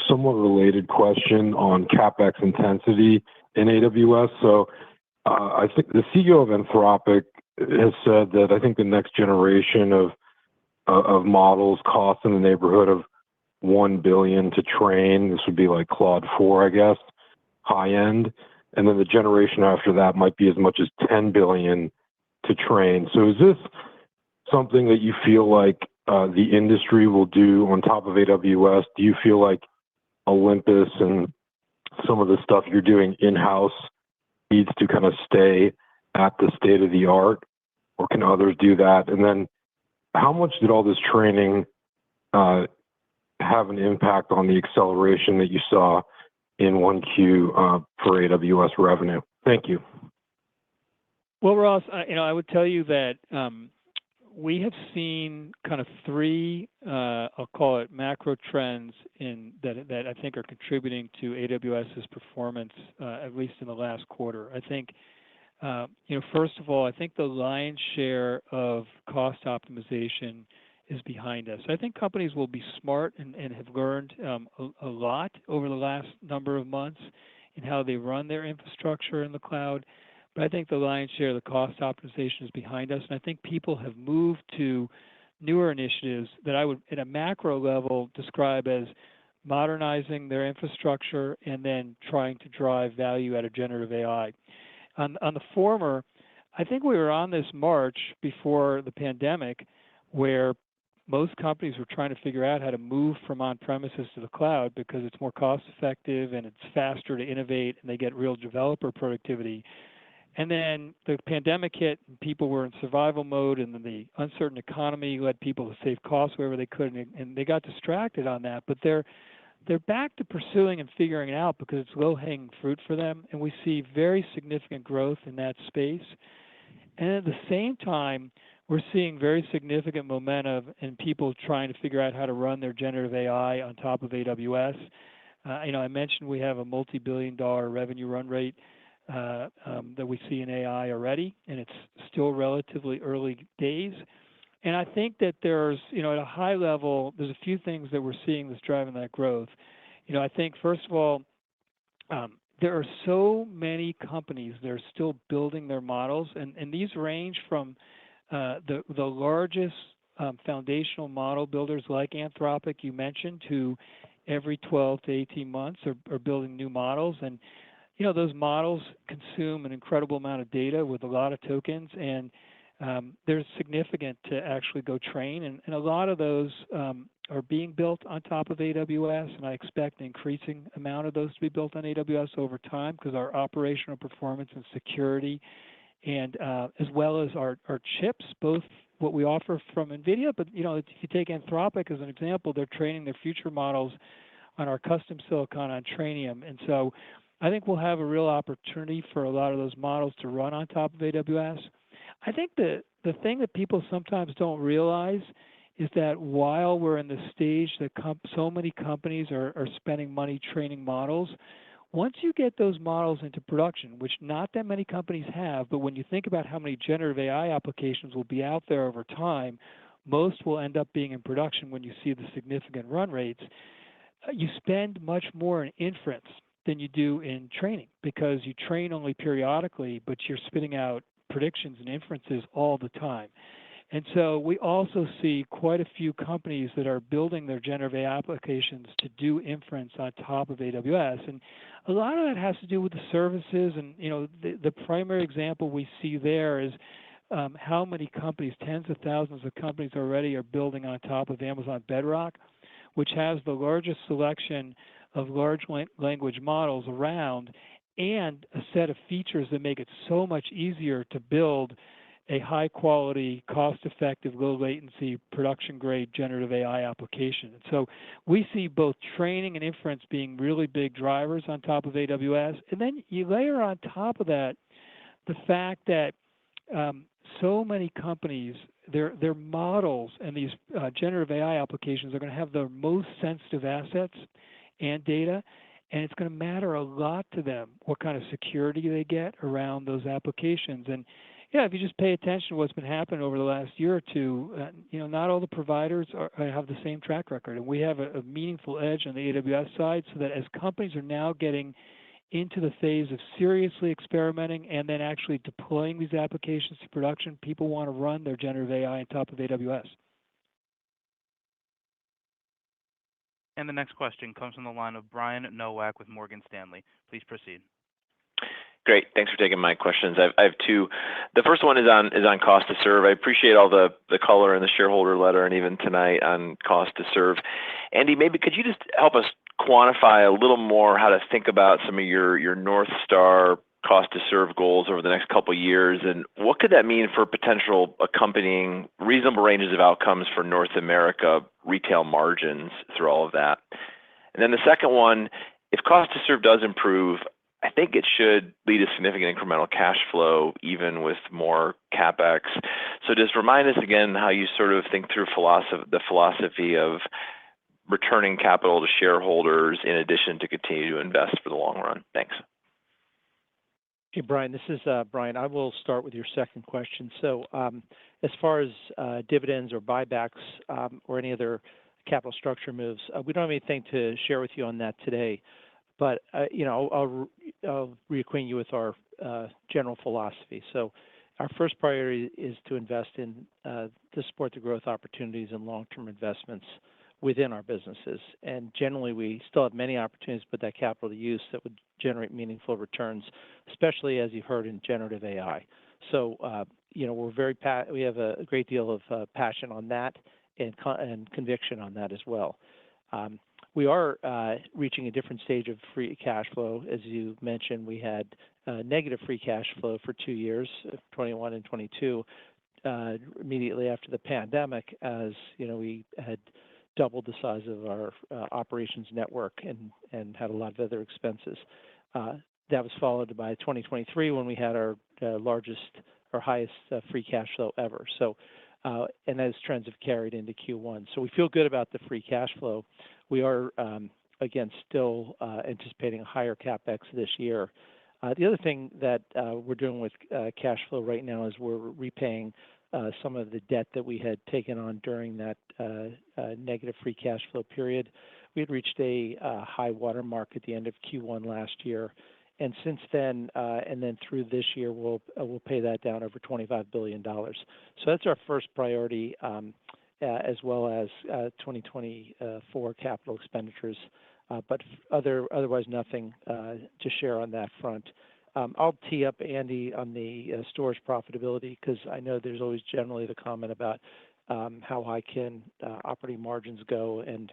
I: somewhat related question on CapEx intensity in AWS. So I think the CEO of Anthropic has said that I think the next generation of models cost in the neighborhood of $1 billion to train. This would be like Claude 4, I guess, high end. And then the generation after that might be as much as $10 billion to train. So is this something that you feel like the industry will do on top of AWS? Do you feel like Olympus and some of the stuff you're doing in-house needs to kind of stay at the state of the art, or can others do that? And then how much did all this training have an impact on the acceleration that you saw in 1Q for AWS revenue? Thank you.
D: Well, Ross, I would tell you that we have seen kind of three, I'll call it macro trends that I think are contributing to AWS's performance, at least in the last quarter. I think, first of all, I think the lion's share of cost optimization is behind us. I think companies will be smart and have learned a lot over the last number of months in how they run their infrastructure in the cloud. But I think the lion's share of the cost optimization is behind us. And I think people have moved to newer initiatives that I would, at a macro level, describe as modernizing their infrastructure and then trying to drive value out of generative AI. On the former, I think we were on this march before the pandemic where most companies were trying to figure out how to move from on-premises to the cloud because it's more cost-effective and it's faster to innovate and they get real developer productivity. And then the pandemic hit, and people were in survival mode, and then the uncertain economy led people to save costs wherever they could, and they got distracted on that. But they're back to pursuing and figuring it out because it's low-hanging fruit for them, and we see very significant growth in that space. And at the same time, we're seeing very significant momentum in people trying to figure out how to run their generative AI on top of AWS. I mentioned we have a multi-billion-dollar revenue run rate that we see in AI already, and it's still relatively early days. And I think that there's, at a high level, there's a few things that we're seeing that's driving that growth. I think, first of all, there are so many companies that are still building their models, and these range from the largest foundational model builders like Anthropic, you mentioned, who every 12 to 18 months are building new models. And, those models consume an incredible amount of data with a lot of tokens, and they're significant to actually go train. And a lot of those are being built on top of AWS, and I expect an increasing amount of those to be built on AWS over time because our operational performance and security, and as well as our chips, both what we offer from NVIDIA, but if you take Anthropic as an example, they're training their future models on our custom silicon on Trainium. And so I think we'll have a real opportunity for a lot of those models to run on top of AWS. I think the thing that people sometimes don't realize is that while we're in the stage that so many companies are spending money training models, once you get those models into production, which not that many companies have, but when you think about how many generative AI applications will be out there over time, most will end up being in production when you see the significant run rates. You spend much more in inference than you do in training because you train only periodically, but you're spitting out predictions and inferences all the time. And so we also see quite a few companies that are building their generative AI applications to do inference on top of AWS. And a lot of that has to do with the services. And, the primary example we see there is how many companies, tens of thousands of companies already are building on top of Amazon Bedrock, which has the largest selection of large language models around and a set of features that make it so much easier to build a high-quality, cost-effective, low-latency, production-grade generative AI application. And so we see both training and inference being really big drivers on top of AWS. And then you layer on top of that the fact that so many companies, their models and these generative AI applications are going to have the most sensitive assets and data, and it's going to matter a lot to them what kind of security they get around those applications. And if you just pay attention to what's been happening over the last year or two, not all the providers have the same track record, and we have a meaningful edge on the AWS side, so that as companies are now getting into the phase of seriously experimenting and then actually deploying these applications to production, people want to run their generative AI on top of AWS.
F: And the next question comes from the line of Brian Nowak with Morgan Stanley. Please proceed.
J: Great. Thanks for taking my questions. I have two. The first one is on cost to serve. I appreciate all the color in the shareholder letter and even tonight on cost to serve. Andy, maybe could you just help us quantify a little more how to think about some of your North Star cost to serve goals over the next couple of years, and what could that mean for potential accompanying reasonable ranges of outcomes for North America retail margins through all of that? And then the second one, if cost to serve does improve, I think it should lead to significant incremental cash flow, even with more CapEx. So just remind us again how you sort of think through the philosophy of returning capital to shareholders in addition to continue to invest for the long run. Thanks.
H: Hey, Brian, this is Brian. I will start with your second question. So as far as dividends or buybacks or any other capital structure moves, we don't have anything to share with you on that today. But, I'll reacquaint you with our general philosophy. So our first priority is to invest in to support the growth opportunities and long-term investments within our businesses. And generally, we still have many opportunities to put that capital to use that would generate meaningful returns, especially as you've heard in generative AI. So, we have a great deal of passion on that and conviction on that as well. We are reaching a different stage of free cash flow. As you mentioned, we had negative free cash flow for 2 years, 21 and 22, immediately after the pandemic, as we had doubled the size of our operations network and had a lot of other expenses. That was followed by 2023 when we had our highest free cash flow ever. So, and those trends have carried into Q1. So we feel good about the free cash flow. We are, again, still anticipating a higher CapEx this year. The other thing that we're doing with cash flow right now is we're repaying some of the debt that we had taken on during that negative free cash flow period. We had reached a high water mark at the end of Q1 last year. And since then, and then through this year, we'll pay that down over $25 billion. So that's our first priority, as well as 2024 capital expenditures. But otherwise, nothing to share on that front. I'll tee up Andy on the storage profitability, because I know there's always generally the comment about how high can operating margins go and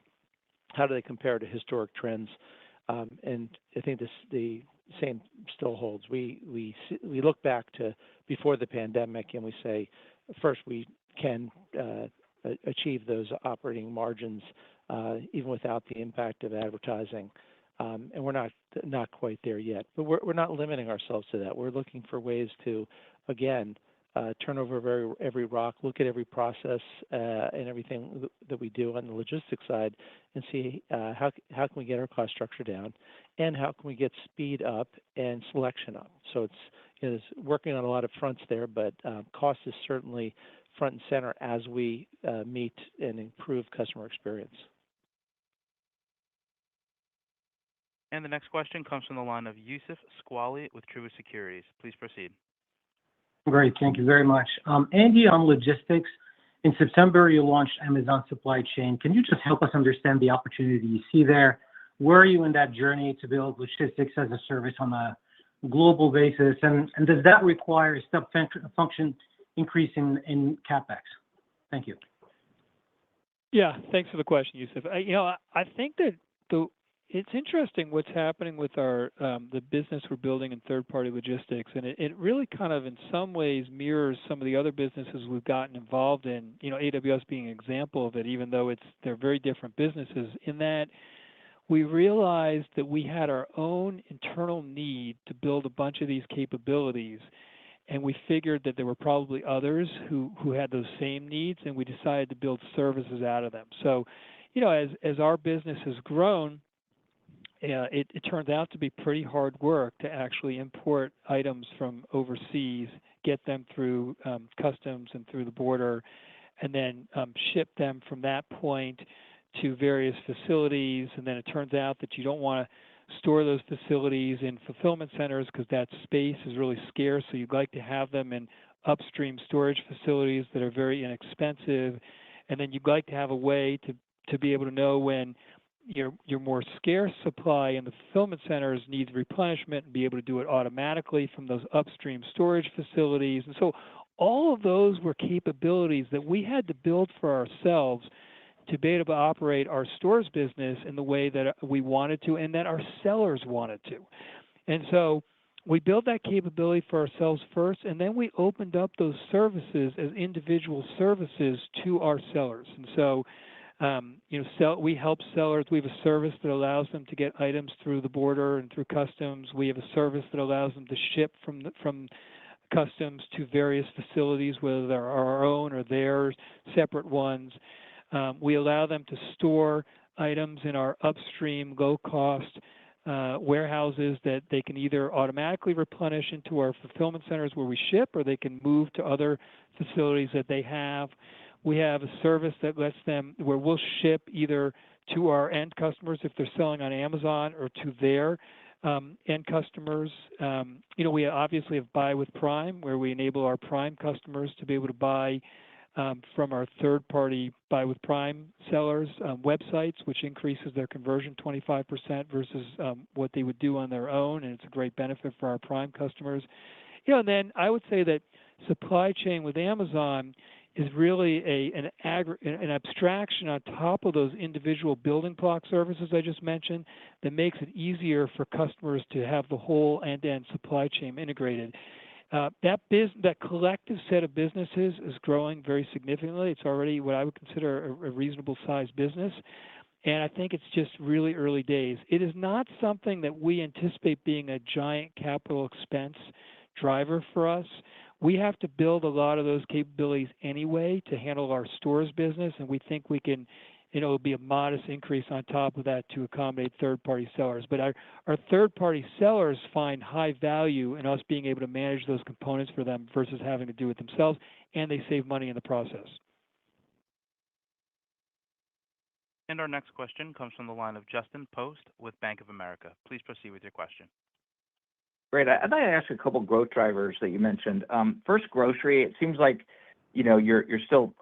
H: how do they compare to historic trends. And I think the same still holds. We look back to before the pandemic and we say, first, we can achieve those operating margins even without the impact of advertising. And we're not quite there yet, but we're not limiting ourselves to that. We're looking for ways to, again, turn over every rock, look at every process and everything that we do on the logistics side, and see how can we get our cost structure down, and how can we get speed up and selection up. So it's working on a lot of fronts there, but cost is certainly front and center as we meet and improve customer experience.
F: And the next question comes from the line of Youssef Squali with Truist Securities. Please proceed.
K: Great. Thank you very much. Andy, on logistics, in September, you launched Amazon Supply Chain. Can you just help us understand the opportunity you see there? Where are you in that journey to build logistics as a service on a global basis? And does that require a step function increase in CapEx? Thank you.
D: Yeah, thanks for the question, Youssef. I think that it's interesting what's happening with our the business we're building in third-party logistics, and it really kind of in some ways mirrors some of the other businesses we've gotten involved in. AWS being an example of it, even though they're very different businesses. In that we realized that we had our own internal need to build a bunch of these capabilities, and we figured that there were probably others who had those same needs, and we decided to build services out of them. So, as our business has grown, it turns out to be pretty hard work to actually import items from overseas, get them through customs and through the border, and then ship them from that point to various facilities. And then it turns out that you don't want to store those facilities in fulfillment centers because that space is really scarce. So you'd like to have them in upstream storage facilities that are very inexpensive. And then you'd like to have a way to be able to know when your more scarce supply in the fulfillment centers needs replenishment and be able to do it automatically from those upstream storage facilities. And so all of those were capabilities that we had to build for ourselves to be able to operate our stores business in the way that we wanted to and that our sellers wanted to. And so we built that capability for ourselves first, and then we opened up those services as individual services to our sellers. And so we help sellers. We have a service that allows them to get items through the border and through customs. We have a service that allows them to ship from customs to various facilities, whether they're our own or theirs, separate ones. We allow them to store items in our upstream, low-cost warehouses that they can either automatically replenish into our fulfillment centers where we ship, or they can move to other facilities that they have. We have a service that lets them, where we'll ship either to our end customers if they're selling on Amazon or to their end customers. We obviously have Buy with Prime, where we enable our Prime customers to be able to buy from our third-party Buy with Prime sellers' websites, which increases their conversion 25% versus what they would do on their own, and it's a great benefit for our Prime customers. And then I would say that supply chain with Amazon
H: is really an abstraction on top of those individual building block services I just mentioned that makes it easier for customers to have the whole end-to-end supply chain integrated. That collective set of businesses is growing very significantly. It's already what I would consider a reasonable sized business. And I think it's just really early days. It is not something that we anticipate being a giant capital expense driver for us. We have to build a lot of those capabilities anyway to handle our stores business, and we think we can, it'll be a modest increase on top of that to accommodate third-party sellers. But our third-party sellers find high value in us being able to manage those components for them versus having to do it themselves, and they save money in the process.
F: And our next question comes from the line of Justin Post with Bank of America. Please proceed with your question.
L: Great. I'd like to ask a couple growth drivers that you mentioned. First, grocery. It seems like you're still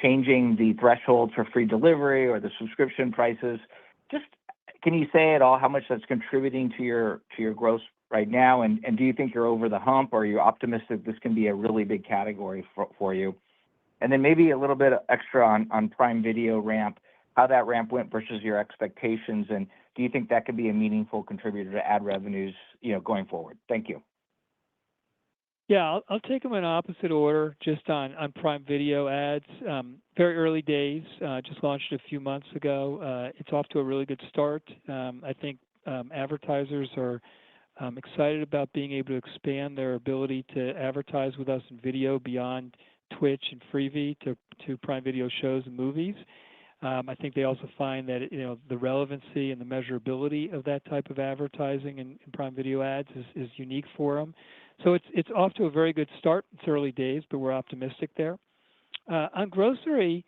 L: changing the threshold for free delivery or the subscription prices. Just can you say at all how much that's contributing to your growth right now? And do you think you're over the hump, or are you optimistic this can be a really big category for you? And then maybe a little bit extra on Prime Video ramp, how that ramp went versus your expectations, and do you think that could be a meaningful contributor to ad revenues, going forward? Thank you.
H: Yeah, I'll take them in opposite order, just on Prime Video ads. Very early days, just launched a few months ago. It's off to a really good start. I think advertisers are excited about being able to expand their ability to advertise with us in video beyond Twitch and Freevee to Prime Video shows and movies. I think they also find that the relevancy and the measurability of that type of advertising in Prime Video ads is unique for them. So it's off to a very good start. It's early days, but we're optimistic there. On grocery,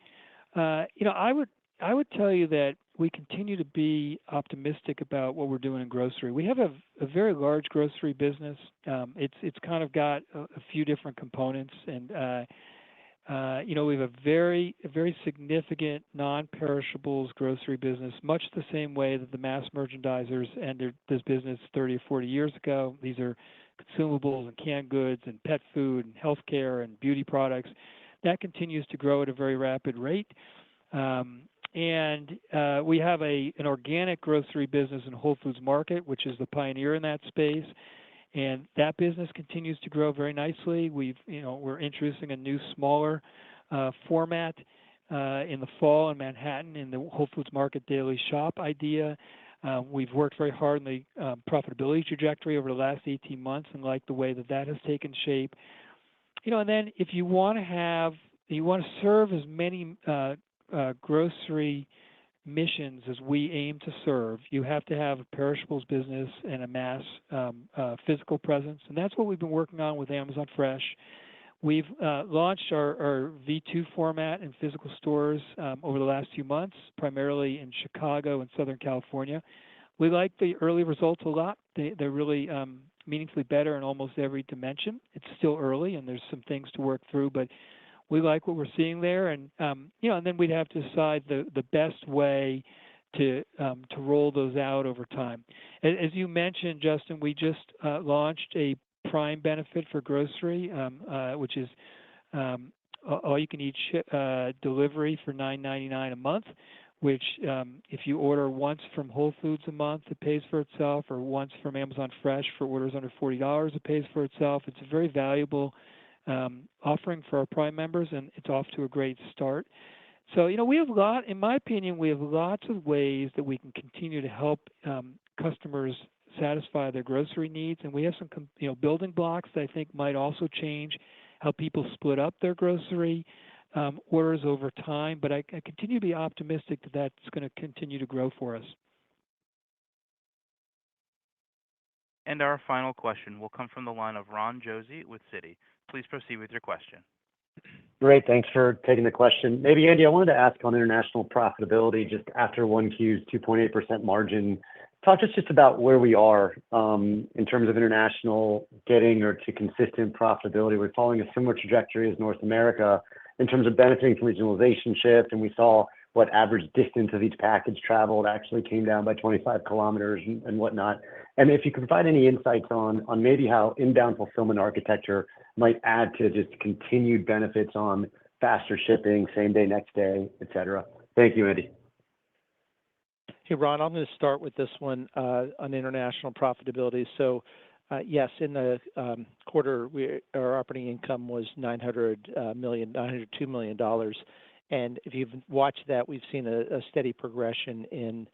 H: I would tell you that we continue to be optimistic about what we're doing in grocery. We have a very large grocery business. It's kind of got a few different components, and we have a very significant non-perishables grocery business, much the same way that the mass merchandisers entered this business 30 or 40 years ago. These are consumables and canned goods and pet food and healthcare and beauty products. That continues to grow at a very rapid rate. And we have an organic grocery business in Whole Foods Market, which is the pioneer in that space. And that business continues to grow very nicely. We're introducing a new, smaller format in the fall in Manhattan in the Whole Foods Market Daily Shop idea. We've worked very hard on the profitability trajectory over the last 18 months and like the way that has taken shape. And then if you want to serve as many grocery missions as we aim to serve, you have to have a perishables business and a mass physical presence, and that's what we've been working on with Amazon Fresh. We've launched our V2 format in physical stores over the last few months, primarily in Chicago and Southern California. We like the early results a lot. They're really meaningfully better in almost every dimension. It's still early, and there's some things to work through, but we like what we're seeing there, and and then we'd have to decide the best way to roll those out over time. As you mentioned, Justin, we just launched a Prime benefit for grocery, which is all-you-can-eat delivery for $9.99 a month. Which, if you order once from Whole Foods a month, it pays for itself, or once from Amazon Fresh for orders under $40, it pays for itself. It's a very valuable offering for our Prime members, and it's off to a great start. So, we have in my opinion, we have lots of ways that we can continue to help customers satisfy their grocery needs, and we have some, building blocks that I think might also change how people split up their grocery orders over time. But I continue to be optimistic that that's going to continue to grow for us.
F: And our final question will come from the line of Ron Josey with Citi. Please proceed with your question.
M: Great. Thanks for taking the question. Maybe, Andy, I wanted to ask on international profitability just after 1Q's 2.8% margin. Talk to us just about where we are in terms of international getting or to consistent profitability. We're following a similar trajectory as North America in terms of benefiting from regionalization shift, and we saw what average distance of each package traveled actually came down by 25 kilometers and whatnot. And if you could provide any insights on maybe how inbound fulfillment architecture might add to just continued benefits on faster shipping, same day, next day, et cetera. Thank you, Andy.
H: Hey, Ron, I'm going to start with this one on international profitability. So, yes, in the quarter, our operating income was $902 million. And if you've watched that, we've seen a steady progression in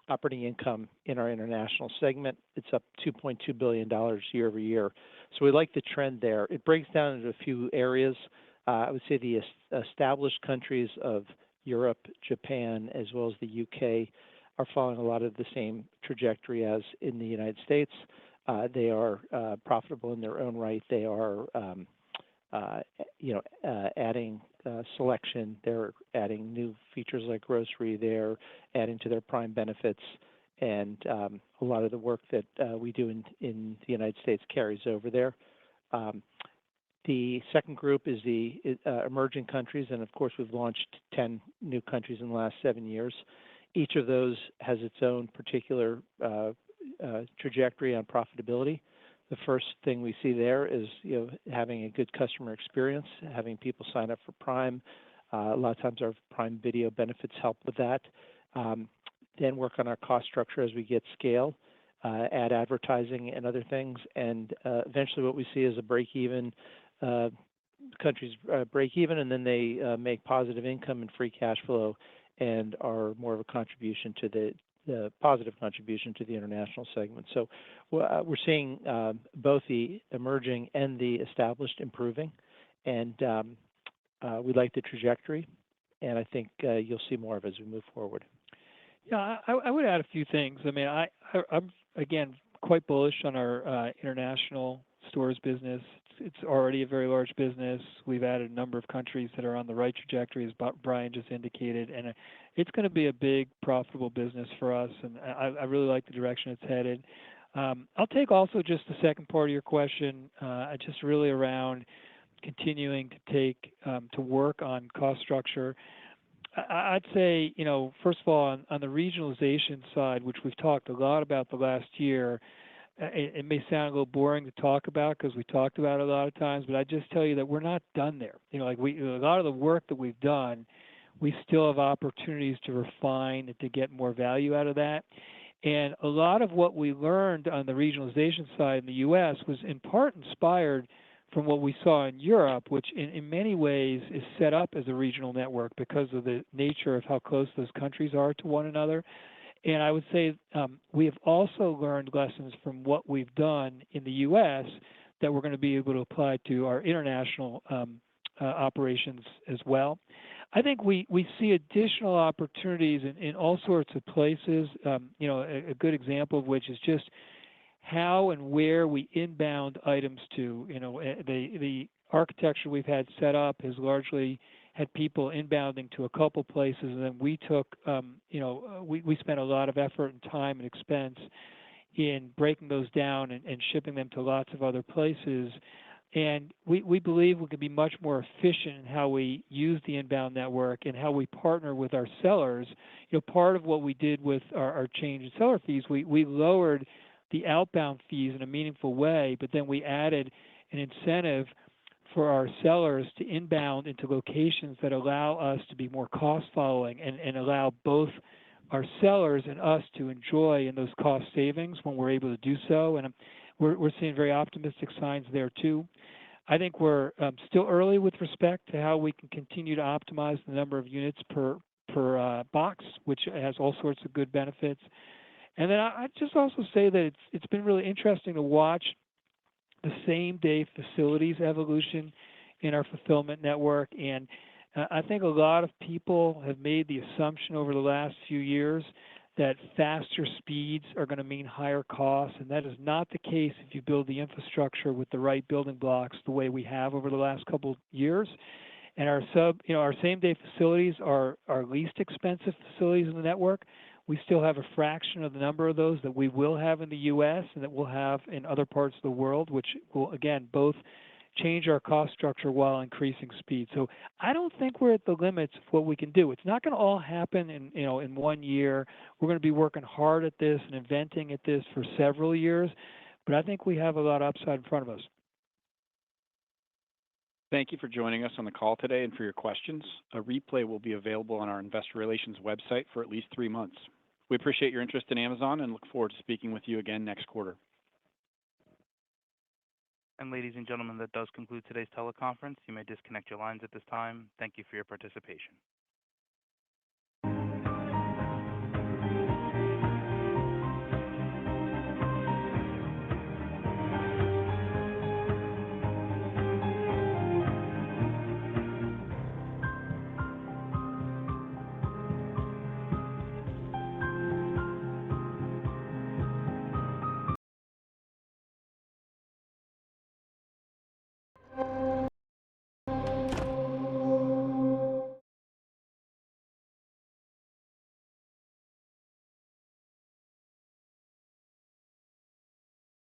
H: operating income in our international segment. It's up $2.2 billion year over year. So we like the trend there. It breaks down into a few areas. I would say the established countries of Europe, Japan, as well as the UK are following a lot of the same trajectory as in the United States. They are profitable in their own right. They are, adding selection. They're adding new features like grocery. They're adding to their Prime benefits, and a lot of the work that we do in the United States carries over there. The second group is the emerging countries, and of course, we've launched 10 new countries in the last 7 years. Each of those has its own particular trajectory on profitability. The first thing we see there is having a good customer experience, having people sign up for Prime. A lot of times our Prime Video benefits help with that. Then work on our cost structure as we get scale, add advertising and other things, and eventually what we see is a break-even. Countries break even, and then they make positive income and free cash flow, and are more of a contribution to the positive contribution to the international segment. So we're seeing both the emerging and the established improving, and we like the trajectory, and I think you'll see more of it as we move forward.
D: Yeah, I would add a few things. I mean, I'm again quite bullish on our international stores business. It's already a very large business. We've added a number of countries that are on the right trajectory, as Brian just indicated, and it's going to be a big, profitable business for us, and I really like the direction it's headed. I'll take also just the second part of your question, just really around continuing to work on cost structure. I'd say, first of all, on the regionalization side, which we've talked a lot about the last year, it may sound a little boring to talk about because we talked about it a lot of times, but I just tell you that we're not done there. A lot of the work that we've done, we still have opportunities to refine and to get more value out of that. And a lot of what we learned on the regionalization side in the U.S. was in part inspired from what we saw in Europe, which in many ways is set up as a regional network because of the nature of how close those countries are to one another. And I would say we have also learned lessons from what we've done in the U.S. that we're going to be able to apply to our international operations as well. I think we see additional opportunities in all sorts of places, a good example of which is just how and where we inbound items to. The architecture we've had set up has largely had people inbounding to a couple places, and then we took, we spent a lot of effort and time and expense in breaking those down and shipping them to lots of other places. And we believe we can be much more efficient in how we use the inbound network and how we partner with our sellers. Part of what we did with our change in seller fees, we lowered the outbound fees in a meaningful way, but then we added an incentive for our sellers to inbound into locations that allow us to be more cost following and allow both our sellers and us to enjoy in those cost savings when we're able to do so. And we're seeing very optimistic signs there too. I think we're still early with respect to how we can continue to optimize the number of units per box, which has all sorts of good benefits. And then I'd just also say that it's been really interesting to watch the same-day facilities evolution in our fulfillment network. And I think a lot of people have made the assumption over the last few years that faster speeds are going to mean higher costs, and that is not the case if you build the infrastructure with the right building blocks the way we have over the last couple of years. And our same-day facilities are our least expensive facilities in the network. We still have a fraction of the number of those that we will have in the U.S. and that we'll have in other parts of the world, which will, again, both
H: change our cost structure while increasing speed. So I don't think we're at the limits of what we can do. It's not going to all happen in 1 year. We're going to be working hard at this and inventing at this for several years, but I think we have a lot of upside in front of us.
C: Thank you for joining us on the call today and for your questions. A replay will be available on our investor relations website for at least 3 months. We appreciate your interest in Amazon and look forward to speaking with you again next quarter.
F: And ladies and gentlemen, that does conclude today's teleconference. You may disconnect your lines at this time. Thank you for your participation.